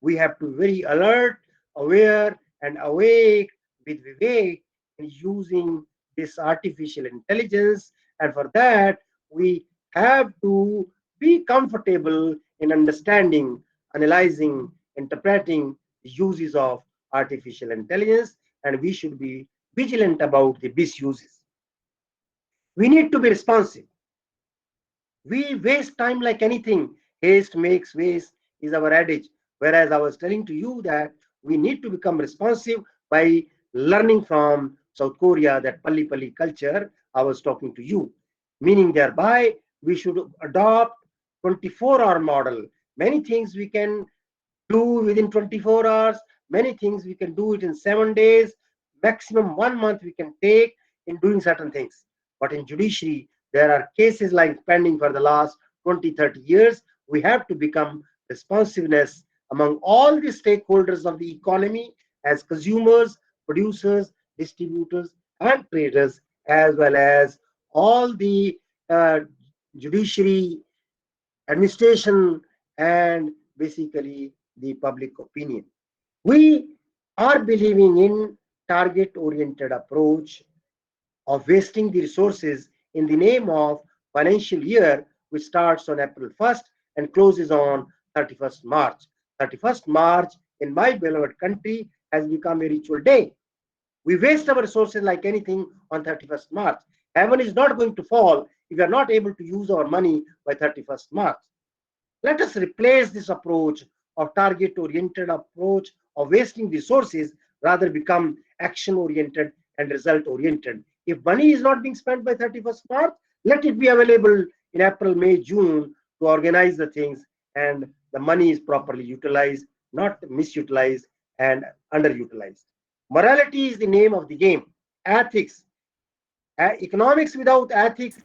We have to be very alert, aware, and awake with Vivek in using this artificial intelligence. And for that, we have to be comfortable in understanding, analyzing, interpreting the uses of artificial intelligence, and we should be vigilant about the misuses. We need to be responsive. We waste time like anything. Haste makes waste is our adage. Whereas I was telling to you that we need to become responsive by learning from South Korea, that Pali Pali culture I was talking to you. Meaning thereby we should adopt 24-hour model. Many things we can do within 24 hours. Many things we can do it in 7 days. Maximum 1 month we can take in doing certain things. But in judiciary, there are cases like pending for the last 20, 30 years. We have to become responsiveness among all the stakeholders of the economy as consumers, producers, distributors, and traders, as well as all the uh, judiciary, administration, and basically the public opinion. We are believing in target-oriented approach of wasting the resources in the name of financial year, which starts on April 1st and closes on 31st March. 31st March in my beloved country has become a ritual day. We waste our resources like anything on 31st March. Heaven is not going to fall if we are not able to use our money by 31st March. Let us replace this approach of target-oriented approach of wasting resources, rather become action-oriented and result-oriented. If money is not being spent by 31st March, let it be available in April, May, June to organize the things, and the money is properly utilized, not misutilized and underutilized. Morality is the name of the game. Ethics. Economics without ethics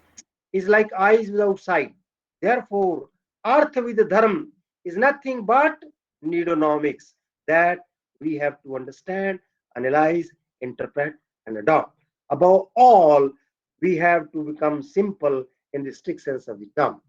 is like eyes without sight. Therefore, Artha with Dharma is nothing but neonomics that we have to understand, analyze, interpret, and adopt. Above all, we have to become simple in the strict sense of the term.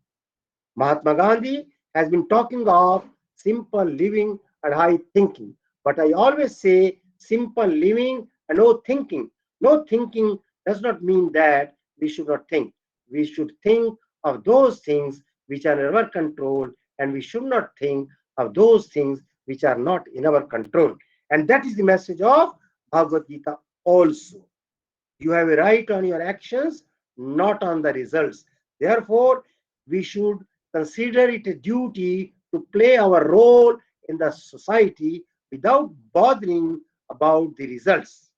Mahatma Gandhi has been talking of simple living and high thinking, but I always say simple living and no thinking. No thinking does not mean that we should not think. We should think of those things which are in our control, and we should not think of those things which are not in our control. And that is the message of Bhagavad Gita also. You have a right on your actions, not on the results. Therefore, we should consider it a duty to play our role in the society without bothering about the results.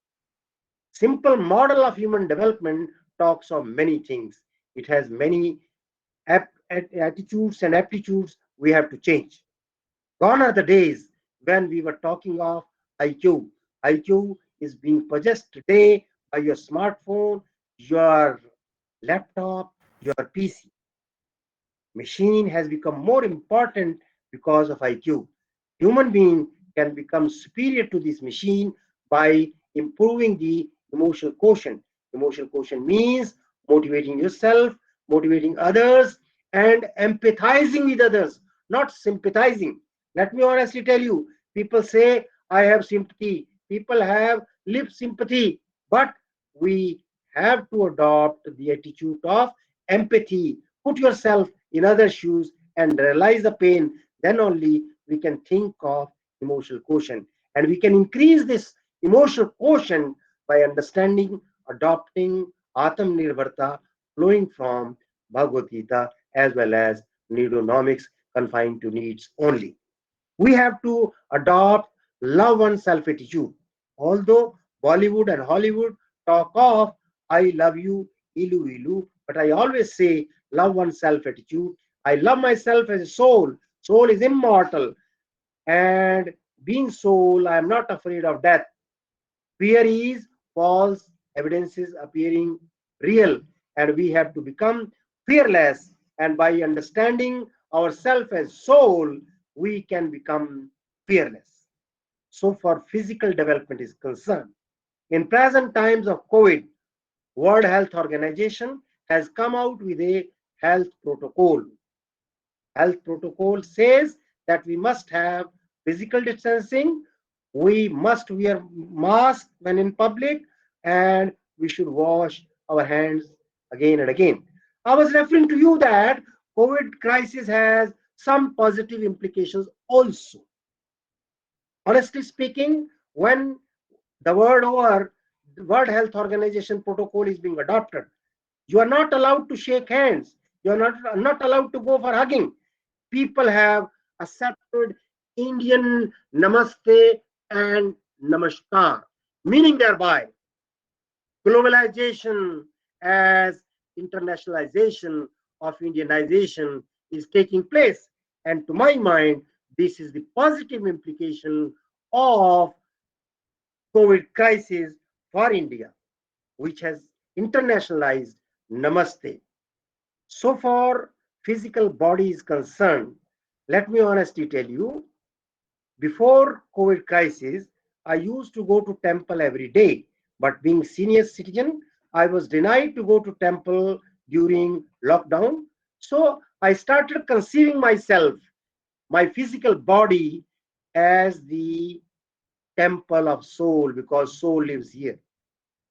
Simple model of human development talks of many things. It has many attitudes and aptitudes we have to change. Gone are the days when we were talking of IQ. IQ is being possessed today by your smartphone, your laptop, your PC. Machine has become more important because of IQ. Human being can become superior to this machine by improving the emotional quotient. Emotional quotient means motivating yourself, motivating others, and empathizing with others, not sympathizing. Let me honestly tell you, people say, I have sympathy. People have lip sympathy, but we have to adopt the attitude of empathy. Put yourself in other shoes and realize the pain. Then only we can think of emotional quotient. And we can increase this emotional quotient by understanding, adopting Atam Nirbharta flowing from Bhagavad Gita as well as Needonomics confined to needs only. We have to adopt love oneself attitude. Although Bollywood and Hollywood talk of I love you, ilu ilu, but I always say love oneself attitude. I love myself as a soul. Soul is immortal, and being soul, I am not afraid of death. Fear is false evidences appearing real, and we have to become fearless. And by understanding ourselves as soul, we can become fearless. So, for physical development is concerned, in present times of COVID, World Health Organization has come out with a health protocol. Health protocol says that we must have physical distancing, we must wear mask when in public, and we should wash our hands again and again. I was referring to you that COVID crisis has some positive implications also. Honestly speaking, when the World Health Organization protocol is being adopted, you are not allowed to shake hands. You are not allowed to go for hugging. People have accepted Indian Namaste and Namaskar, meaning thereby globalization as internationalization of Indianization is taking place. And to my mind, this is the positive implication of COVID crisis for India, which has internationalized Namaste. So far, physical body is concerned, let me honestly tell you, before COVID crisis, I used to go to temple every day. But being senior citizen, I was denied to go to temple during lockdown. So I started conceiving myself, my physical body, as the temple of soul because soul lives here.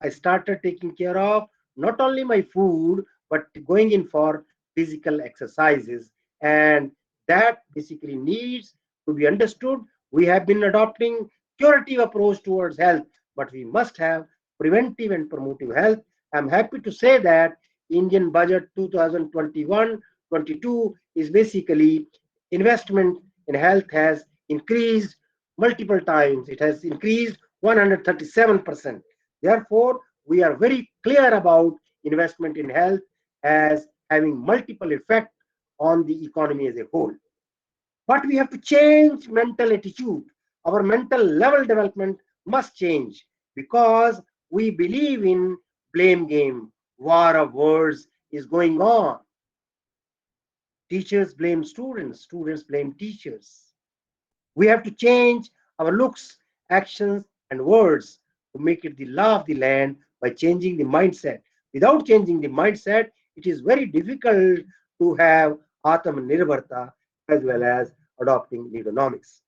I started taking care of not only my food, but going in for physical exercises. And that basically needs to be understood. We have been adopting curative approach towards health, but we must have preventive and promotive health. I'm happy to say that Indian budget 2021-22 is basically investment in health has increased multiple times. It has increased 137%. Therefore, we are very clear about investment in health as having multiple effect on the economy as a whole. But we have to change mental attitude. Our mental level development must change because we believe in blame game. War of words is going on. Teachers blame students, students blame teachers. We have to change our looks, actions, and words to make it the law of the land by changing the mindset. Without changing the mindset, it is very difficult to have Atam Nirbharta as well as adopting Needonomics.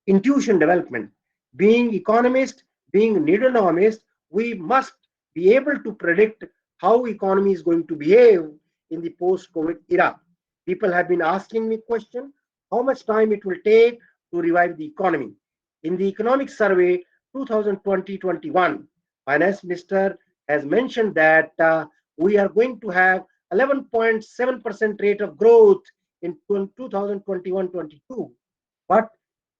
Intuition development. Being economist, being Needonomist, we must be able to predict how economy is going to behave in the post-COVID era. People have been asking me question, how much time it will take to revive the economy. In the economic survey 2020-21, Finance Minister has mentioned that we are going to have 11.7% rate of growth in 2021-22. But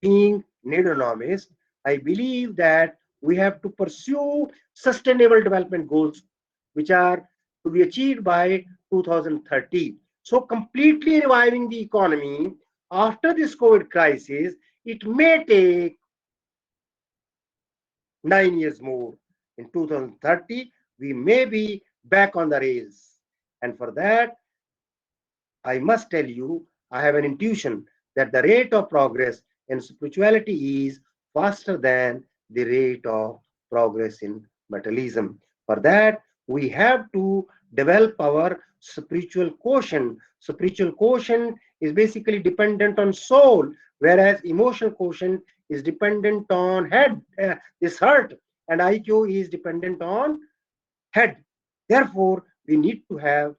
being Needonomist, I believe that we have to pursue sustainable development goals, which are to be achieved by 2030. So completely reviving the economy after this COVID crisis, it may take 9 years more. In 2030, we may be back on the rails. And for that, I must tell you, I have an intuition that the rate of progress in spirituality is faster than the rate of progress in materialism. For that, we have to develop our spiritual quotient. Spiritual quotient is basically dependent on soul, whereas emotional quotient is dependent on head, this heart, and IQ is dependent on head. Therefore, we need to have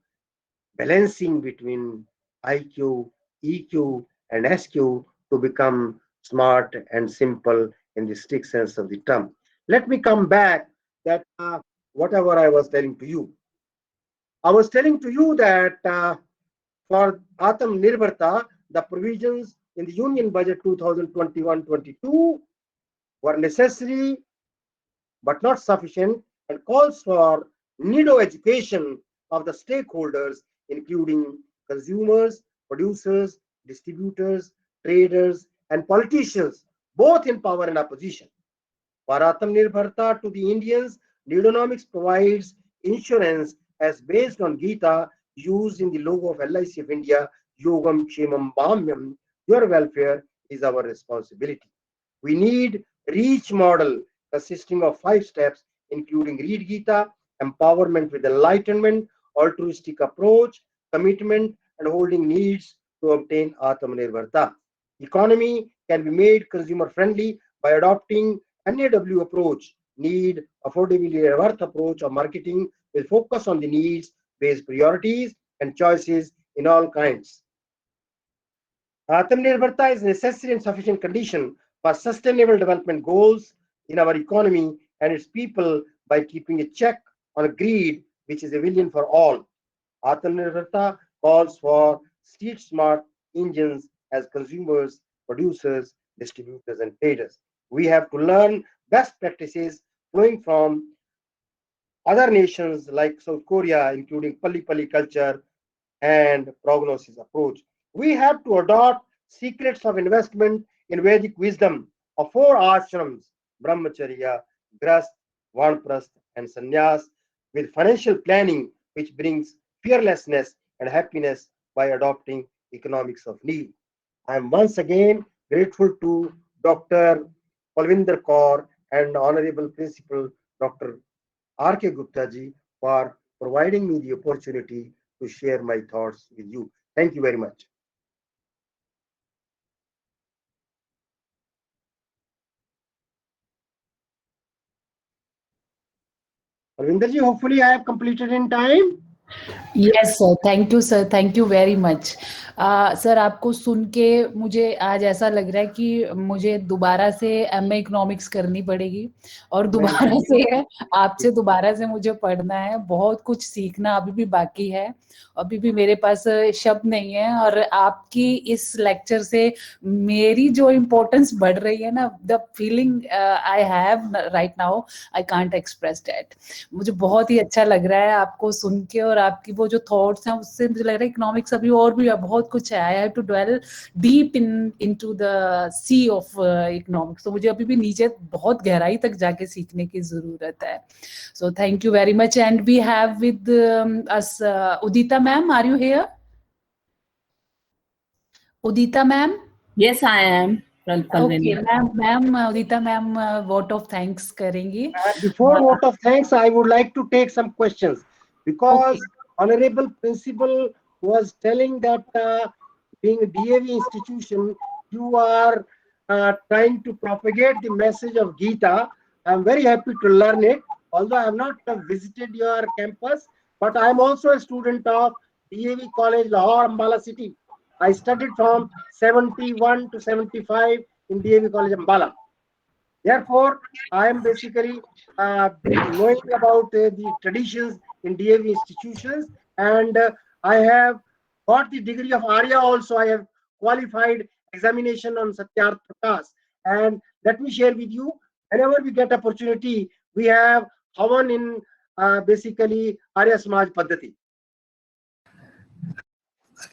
balancing between IQ, EQ, and SQ to become smart and simple in the strict sense of the term. Let me come back that whatever I was telling to you. I was telling to you that for Atam Nirbharta, the provisions in the Union Budget 2021-22 were necessary but not sufficient and calls for NIDO education of the stakeholders, including consumers, producers, distributors, traders, and politicians, both in power and opposition. For Atmanirbharta to the Indians, Nidonomics provides insurance as based on Gita used in the logo of LIC of India, Yogam Kshemam Bhamyam, your welfare is our responsibility. We need REACH model consisting of 5 steps, including Read Gita, empowerment with enlightenment, altruistic approach, commitment, and holding needs to obtain Atmanirbharta. Economy can be made consumer friendly by adopting NAW approach, need affordability worth approach of marketing will focus on the needs based priorities and choices in all kinds. Atmanirbharta is necessary and sufficient condition for sustainable development goals in our economy and its people by keeping a check on greed, which is a villain for all. Atmanirbharta calls for street smart engines as consumers, producers, distributors, and traders. We have to learn best practices flowing from other nations like South Korea, including Pali Pali culture and prognosis approach. We have to adopt secrets of investment in Vedic wisdom of 4 ashrams, Brahmacharya, Grast, Vanprast, and Sannyas, with financial planning, which brings fearlessness and happiness by adopting economics of need. I am once again grateful to Dr. Palvinder Kaur and Honorable Principal Dr. R.K. Gupta ji for providing me the opportunity to share my thoughts with you. Thank you very much. Palvinder ji, hopefully I have completed in time. Yes sir, thank you sir, thank you very much. Sir आपको सुन के मुझे आज ऐसा लग रहा है कि मुझे दोबारा से एमए इकोनॉमिक्स करनी पड़ेगी और दोबारा से आपसे दोबारा से मुझे पढ़ना है, बहुत कुछ सीखना अभी भी बाकी है, अभी भी मेरे पास शब्द नहीं है और आपकी इस लेक्चर से मेरी जो इम्पोर्टेंस बढ़ रही है ना, the feeling I have right now I can't express that. मुझे बहुत ही अच्छा लग रहा है आपको सुन के और आपकी वो जो थॉट्स हैं उससे मुझे लग रहा है इकोनॉमिक्स अभी और भी बहुत कुछ है। I have to dwell deep into the sea of economics, तो मुझे अभी भी नीचे बहुत गहराई तक जाके सीखने की जरूरत है। So thank you very much and we have with us Udita ma'am, are you here? Udita ma'am? Yes, I am. Okay ma'am, Udita ma'am vote of thanks करेंगी। Before vote of thanks, I would like to take some questions because Honorable Principal was telling that being a DAV institution, you are trying to propagate the message of Gita. I am very happy to learn it. Although I have not visited your campus, but I am also a student of DAV College, Lahore, Ambala City. I studied from 71 to 75 in DAV College, Ambala. Therefore, I am basically knowing about the traditions in DAV institutions, and I have got the degree of Arya also. I have qualified examination on Satyarth Prakash. And let me share with you, whenever we get opportunity, we have Havan in basically Arya Samaj Paddhati.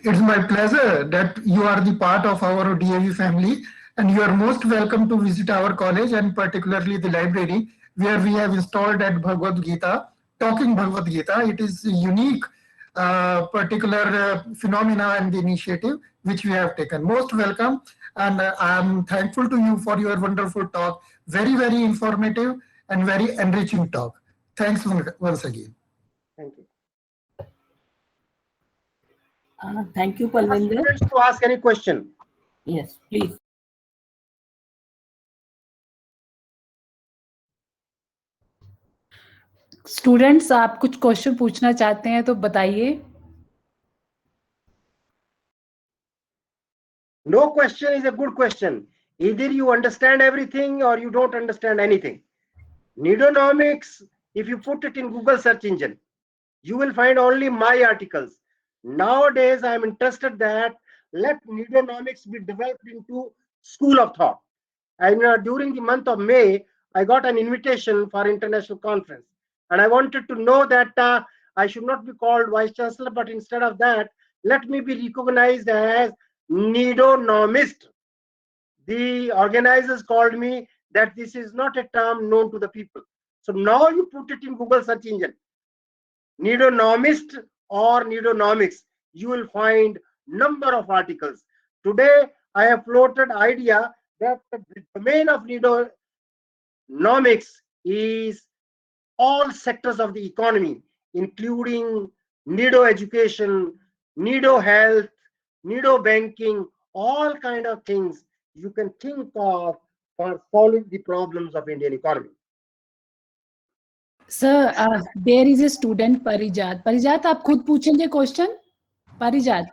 It's my pleasure that you are the part of our DAV family, and you are most welcome to visit our college and particularly the library where we have installed at Bhagavad Gita, Talking Bhagavad Gita. It is a unique particular phenomena and the initiative which we have taken. Most welcome, and I am thankful to you for your wonderful talk. Very, very informative and very enriching talk. Thanks once again. Thank you. Thank you, Palvinder. To ask any question. Yes, please. Students, आप कुछ question पूछना चाहते हैं तो बताइए। No question is a good question. Either you understand everything or you don't understand anything. Nidonomics, if you put it in Google search engine, you will find only my articles. Nowadays, I am interested that let Nidonomics be developed into school of thought. And during the month of May, I got an invitation for international conference. And I wanted to know that I should not be called Vice Chancellor, but instead of that, let me be recognized as Nidonomist. The organizers called me that this is not a term known to the people. So now you put it in Google search engine, Nidonomist or Nidonomics, you will find number of articles. Today, I have floated idea that the domain of Nidonomics is all sectors of the economy, including Nido education, Nido health, Nido banking, all kind of things you can think of for solving the problems of Indian economy. Sir, there is a student Parijat. Parijat, आप खुद पूछेंगे question? Parijat.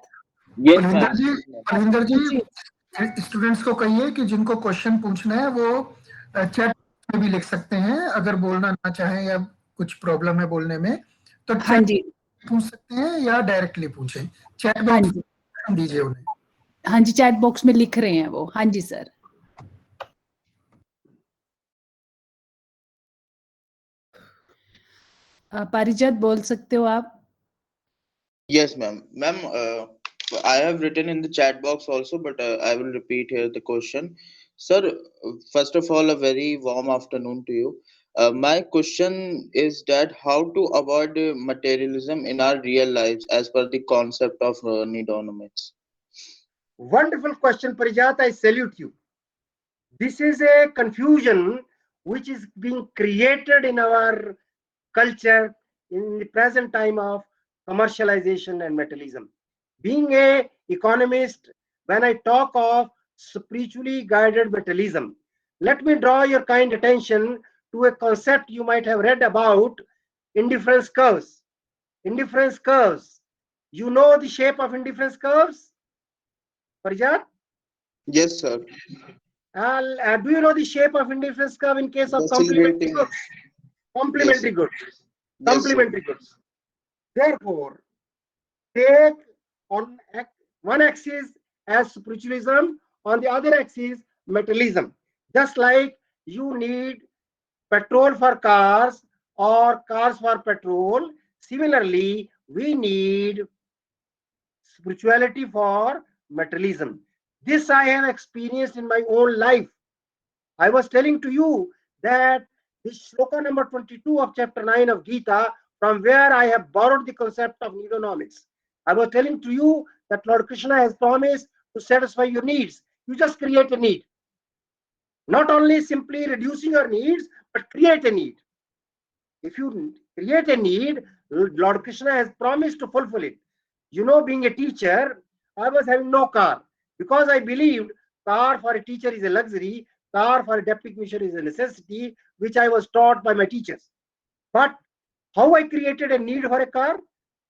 Yes, Palvinder जी students को कहिए कि जिनको question पूछना है वो चैट में भी लिख सकते हैं, अगर बोलना ना चाहें या कुछ प्रॉब्लम है बोलने में तो हाँ जी, पूछ सकते हैं या डायरेक्टली पूछें, चैट हाँ बॉक्स जी, दीजिए उन्हें। हाँ जी, चैट बॉक्स में लिख रहे हैं वो। हाँ जी सर। पारिजात बोल सकते हो आप? Yes, ma'am. Ma'am, I have written in the chat box also, but I will repeat here the question. Sir, first of all, a very warm afternoon to you. My question is that how to avoid materialism in our real lives as per the concept of Nidonomics? Wonderful question, Parijat. I salute you. This is a confusion which is being created in our culture in the present time of commercialization and materialism. Being a economist, when I talk of spiritually guided materialism, let me draw your kind attention to a concept you might have read about, indifference curves. Indifference curves. You know the shape of indifference curves, Parijat? Yes, sir. Do you know the shape of indifference curve in case of complementary Decelerating. goods? Complementary Yes, goods. Yes, sir. Complementary goods. Therefore, take on one axis as spiritualism, on the other axis materialism. Just like you need petrol for cars or cars for petrol, similarly, we need spirituality for materialism. This I have experienced in my own life. I was telling to you that this shloka number 22 of chapter 9 of Gita, from where I have borrowed the concept of Nidonomics. I was telling to you that Lord Krishna has promised to satisfy your needs. You just create a need. Not only simply reducing your needs, but create a need. If you create a need, Lord Krishna has promised to fulfill it. You know, being a teacher, I was having no car because I believed car for a teacher is a luxury, car for a deputy commissioner is a necessity, which I was taught by my teachers. But how I created a need for a car?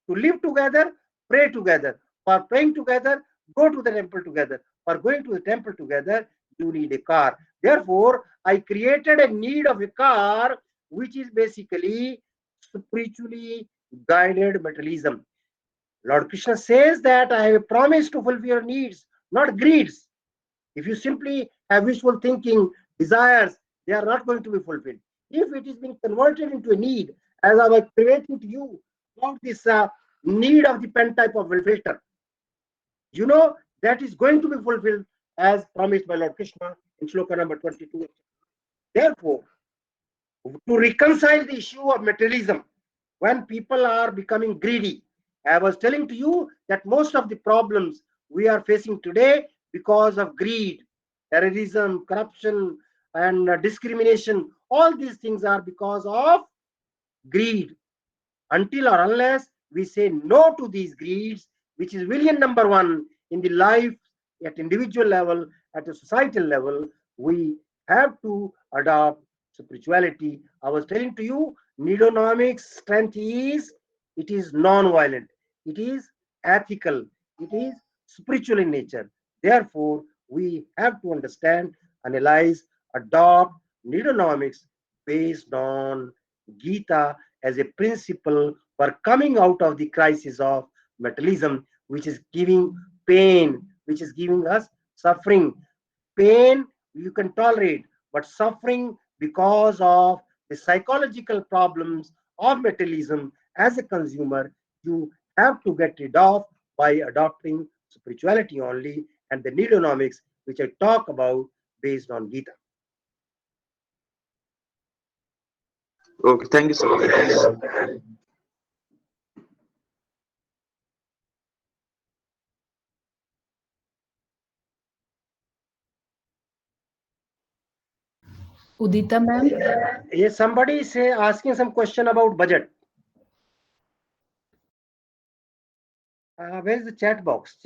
To live together, pray together. For praying together, go to the temple together. For going to the temple together, you need a car. Therefore, I created a need of a car, which is basically spiritually guided materialism. Lord Krishna says that I have a promise to fulfill your needs, not greeds. If you simply have wishful thinking, desires, they are not going to be fulfilled. If it is being converted into a need, as I was creating to you about this need of the pen type of filter, you know that is going to be fulfilled as promised by Lord Krishna in shloka number 22. Therefore, to reconcile the issue of materialism, when people are becoming greedy, I was telling to you that most of the problems we are facing today because of greed, terrorism, corruption, and discrimination, all these things are because of greed. Until or unless we say no to these greeds, which is villain number one in the life at individual level, at a societal level, we have to adopt spirituality. I was telling to you, Nidonomics' strength is it is non-violent, it is ethical, it is spiritual in nature. Therefore, we have to understand, analyze, adopt Nidonomics based on Gita as a principle for coming out of the crisis of materialism, which is giving pain, which is giving us suffering. Pain you can tolerate, but suffering because of the psychological problems of materialism as a consumer, you have to get rid of by adopting spirituality only and the Nidonomics, which I talk about based on Gita. Okay, thank you, sir. Udita ma'am. Yes, somebody say asking some question about budget. Where is the chat box?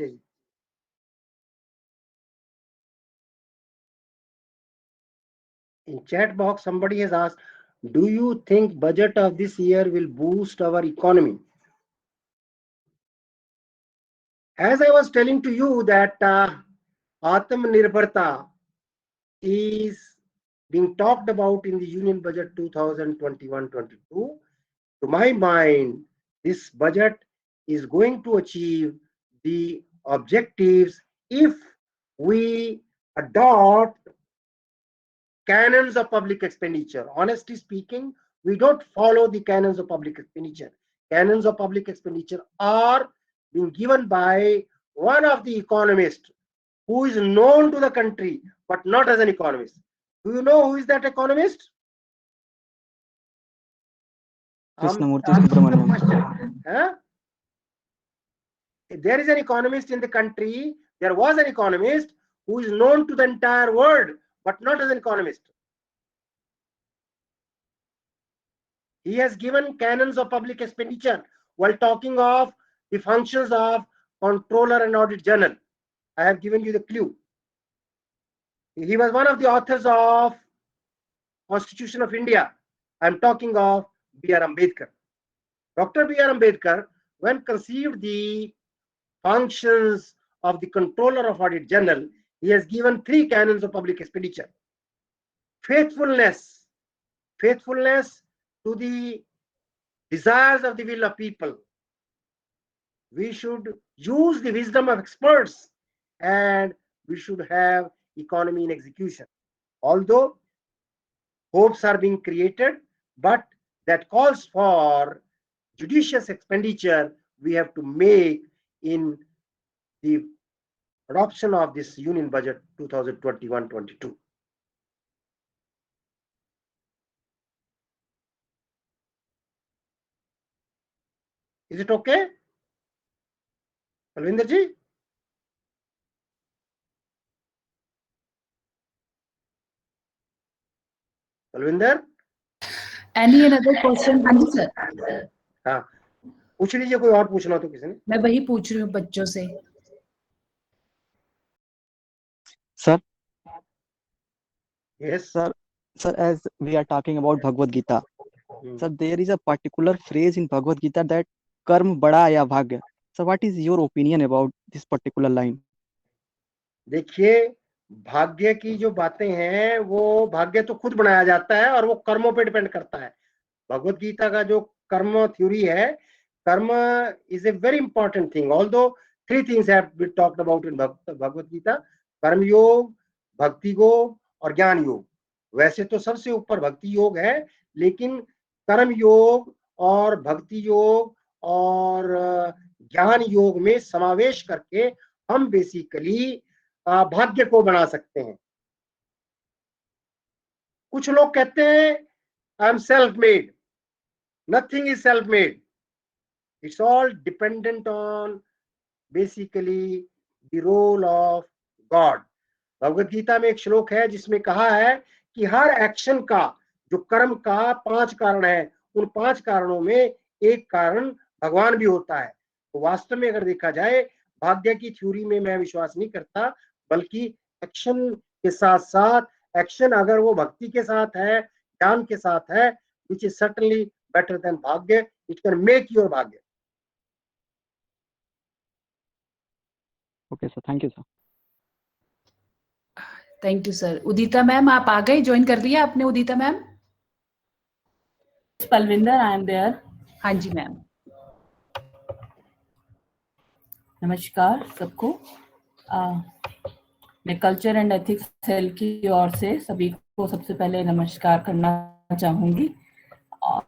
In chat box, somebody has asked, do you think budget of this year will boost our economy? As I was telling to you that Atmanirbharta is being talked about in the Union Budget 2021-22. To my mind, this budget is going to achieve the objectives if we adopt canons of public expenditure. Honestly speaking, we don't follow the canons of public expenditure. Canons of public expenditure are being given by one of the economists who is known to the country but not as an economist. Do you know who is that economist? Krishnamurthy Subramaniam. Huh? There is an economist in the country. There was an economist who is known to the entire world but not as an economist. He has given canons of public expenditure while talking of the functions of Comptroller and Audit General. I have given you the clue. He was one of the authors of Constitution of India. I am talking of B.R. Ambedkar. Dr. B.R. Ambedkar, when conceived the functions of the Comptroller of Audit General, he has given 3 canons of public expenditure. Faithfulness to the desires of the will of people. We should use the wisdom of experts and we should have economy in execution. Although hopes are being created, but that calls for judicious expenditure we have to make in the adoption of this Union Budget 2021-22. Is it okay? Alvinder ji? Alvinder? Any another question? हाँ जी sir. हाँ, पूछ लीजिए, कोई और पूछना तो किसी ने. मैं वही पूछ रही हूँ बच्चों से. Sir. Yes. Sir, as we are talking about Bhagavad Gita, sir, there is a particular phrase in Bhagavad Gita that karma bada ya bhagya. So what is your opinion about this particular line? देखिए, भाग्य की जो बातें हैं वो भाग्य तो खुद बनाया जाता है और वो कर्मों पे डिपेंड करता है. भगवत गीता का जो कर्म थ्योरी है, कर्म is a very important thing. Although 3 things have been talked about in Bhagavad Gita: कर्म योग, भक्ति योग और ज्ञान योग. वैसे तो सबसे ऊपर भक्ति योग है, लेकिन कर्म योग और भक्ति योग और ज्ञान योग में समावेश करके हम बेसिकली भाग्य को बना सकते हैं. कुछ लोग कहते हैं I am self made. Nothing is self made. It's all dependent on basically the role of God. Bhagavad Gita में एक श्लोक है जिसमें कहा है कि हर एक्शन का, जो कर्म का 5 कारण है, उन 5 कारणों में एक कारण भगवान भी होता है. तो वास्तव में अगर देखा जाए, भाग्य की थ्योरी में मैं विश्वास नहीं करता, बल्कि एक्शन के साथ साथ, एक्शन अगर वो भक्ति के साथ है, ज्ञान के साथ है, which is certainly better than भाग्य. It can make your भाग्य. Okay, sir. Thank you, sir. Thank you sir. Udita ma'am आप आ गए, ज्वाइन कर लिया आपने उदिता ma'am? Palvinder, I am there. हाँ जी मैम। नमस्कार सबको। मैं कल्चर एंड एथिक्स सेल की ओर से सभी को सबसे पहले नमस्कार करना चाहूंगी। और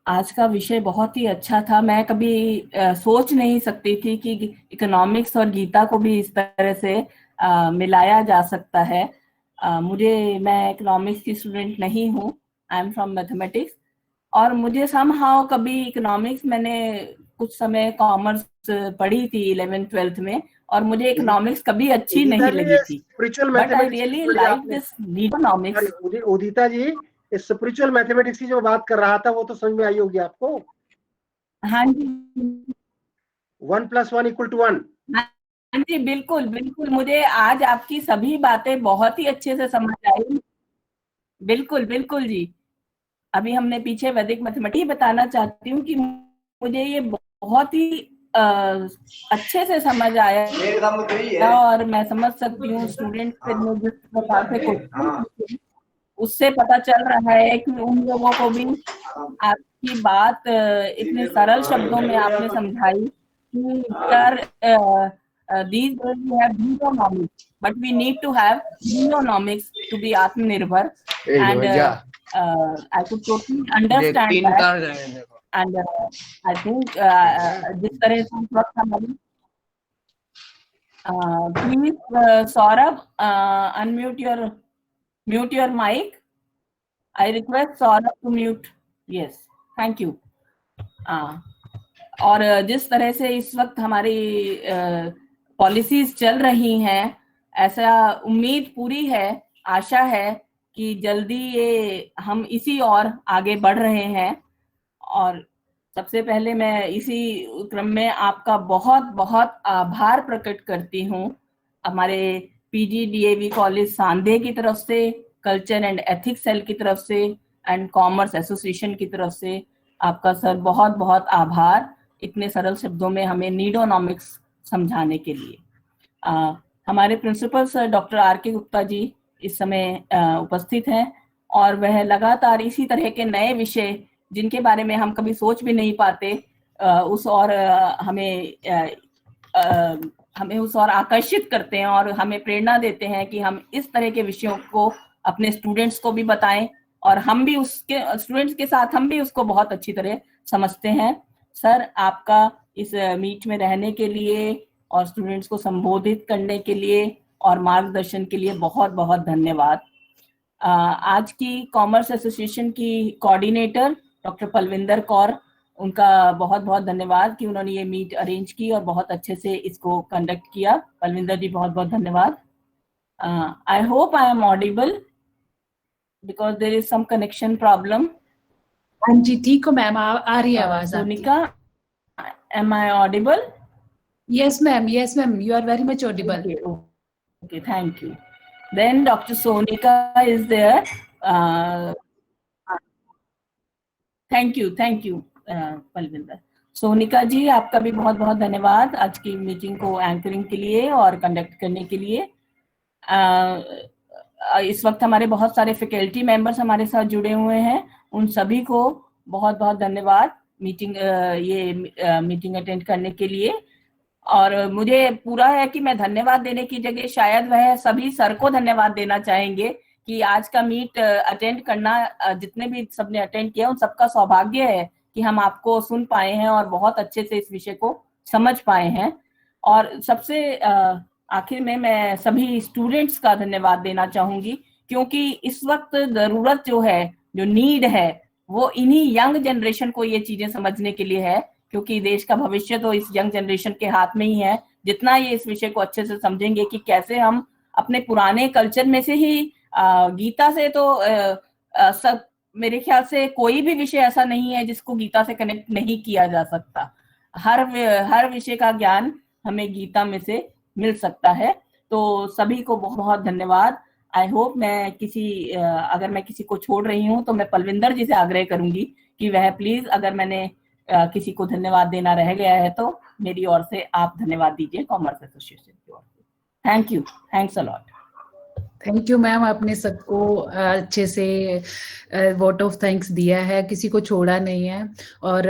आज का विषय बहुत ही अच्छा था। मैं कभी सोच नहीं सकती थी कि इकोनॉमिक्स और गीता को भी इस तरह से मिलाया जा सकता है। मैं इकोनॉमिक्स की स्टूडेंट नहीं हूँ, आई एम फ्रॉम मैथमेटिक्स, और मुझे समहाउ कभी इकोनॉमिक्स, मैंने कुछ समय कॉमर्स पढ़ी थी 11th-12th में, और मुझे इकोनॉमिक्स कभी अच्छी नहीं लगी थी। Spiritual but I mathematics really like this economics. Udita ji, इस स्पिरिचुअल मैथमेटिक्स की जो बात कर रहा था वो तो समझ में आई होगी आपको। हाँ जी, 1 + 1 = 1। हाँ जी, बिल्कुल बिल्कुल। मुझे आज आपकी सभी बातें बहुत ही अच्छे से समझ आई। बिल्कुल बिल्कुल जी। अभी हमने पीछे वैदिक मैथमेटिक्स बताना चाहती हूँ कि मुझे ये बहुत ही अच्छे से समझ आया, और मैं समझ सकती हूँ स्टूडेंट से जिस प्रकार से क्वेश्चन उससे पता चल रहा है कि उन लोगों को भी आपकी बात इतने सरल शब्दों में आपने समझाई कि sir these days we have economics, but we need to have economics to be Atmanirbhar, and I could totally understand that. And I think जिस तरह से इस वक्त हमारी please Saurabh, mute your mic. I request Saurabh to mute. Yes, thank you. और जिस तरह से इस वक्त हमारी पॉलिसीज चल रही हैं, ऐसा उम्मीद पूरी है, आशा है कि जल्दी ये हम इसी और आगे बढ़ रहे हैं। और सबसे पहले मैं इसी क्रम में आपका बहुत बहुत आभार प्रकट करती हूँ हमारे PGDAV कॉलेज सांधे की तरफ से, कल्चर एंड एथिक्स सेल की तरफ से, एंड कॉमर्स एसोसिएशन की तरफ से। आपका सर बहुत बहुत आभार इतने सरल शब्दों में हमें नीडोनॉमिक्स समझाने के लिए। हमारे principal sir doctor RK Gupta ji इस समय उपस्थित हैं, और वह लगातार इसी तरह के नए विषय जिनके बारे में हम कभी सोच भी नहीं पाते उस और हमें उस और आकर्षित करते हैं, और हमें प्रेरणा देते हैं कि हम इस तरह के विषयों को अपने स्टूडेंट्स को भी बताएं, और हम भी उसके स्टूडेंट्स के साथ हम भी उसको बहुत अच्छी तरह समझते हैं। सर, आपका इस मीट में रहने के लिए और स्टूडेंट्स को संबोधित करने के लिए और मार्गदर्शन के लिए बहुत बहुत धन्यवाद। आज की कॉमर्स एसोसिएशन की कोऑर्डिनेटर डॉक्टर पलविंदर कौर, उनका बहुत बहुत धन्यवाद कि उन्होंने ये मीट अरेंज की और बहुत अच्छे से इसको कंडक्ट किया। पलविंदर जी बहुत बहुत धन्यवाद। I hope I am audible because there is some connection problem. हाँ जी, ठीक हो मैम, आ रही है आवाज। Sonika, am I audible? Yes ma'am, you are very much audible. Okay, thank you. Then Dr. Sonika is there. Thank you, Palvinder. Sonika जी, आपका भी बहुत बहुत धन्यवाद आज की मीटिंग को एंकरिंग के लिए और कंडक्ट करने के लिए। इस वक्त हमारे बहुत सारे फैकल्टी मेंबर्स हमारे साथ जुड़े हुए हैं, उन सभी को बहुत बहुत धन्यवाद मीटिंग अटेंड करने के लिए। और मुझे पूरा है कि मैं धन्यवाद देने की जगह शायद वह सभी सर को धन्यवाद देना चाहेंगे कि आज का मीट अटेंड करना, जितने भी सबने अटेंड किया उन सबका सौभाग्य है कि हम आपको सुन पाए हैं और बहुत अच्छे से इस विषय को समझ पाए हैं। और सबसे आखिर में मैं सभी स्टूडेंट्स का धन्यवाद देना चाहूंगी, क्योंकि इस वक्त जरूरत जो है, जो नीड है, वो इन्हीं यंग जनरेशन को ये चीजें समझने के लिए है, क्योंकि देश का भविष्य तो इस यंग जनरेशन के हाथ में ही है। जितना ये इस विषय को अच्छे से समझेंगे कि कैसे हम अपने पुराने कल्चर में से ही गीता से तो सब, मेरे ख्याल से कोई भी विषय ऐसा नहीं है जिसको गीता से कनेक्ट नहीं किया जा सकता। हर विषय का ज्ञान हमें गीता में से मिल सकता है। तो सभी को बहुत बहुत धन्यवाद। आई होप अगर मैं किसी को छोड़ रही हूँ तो मैं पलविंदर जी से आग्रह करूंगी कि वह प्लीज, अगर मैंने किसी को धन्यवाद देना रह गया है तो मेरी ओर से आप धन्यवाद दीजिए कॉमर्स एसोसिएशन की ओर से। Thank you, thanks a lot. Thank you ma'am, आपने सबको अच्छे से वोट ऑफ थैंक्स दिया है, किसी को छोड़ा नहीं है। और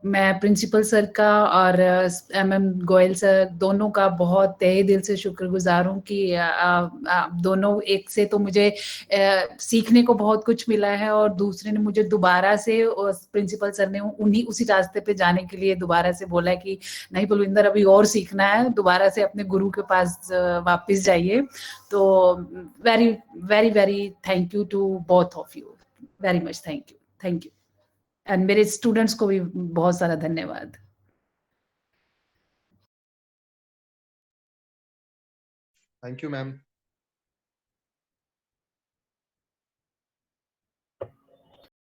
मैं प्रिंसिपल सर का और MM गोयल सर दोनों का बहुत तहे दिल से शुक्रगुजार हूँ कि दोनों, एक से तो मुझे सीखने को बहुत कुछ मिला है और दूसरे ने मुझे दोबारा से, प्रिंसिपल सर ने उसी रास्ते पे जाने के लिए दोबारा से बोला कि नहीं बलविंदर, अभी और सीखना है, दोबारा से अपने गुरु के पास वापस जाइए। तो very very very thank you to both of you, very much thank you. And मेरे स्टूडेंट्स को भी बहुत सारा धन्यवाद। Thank you ma'am.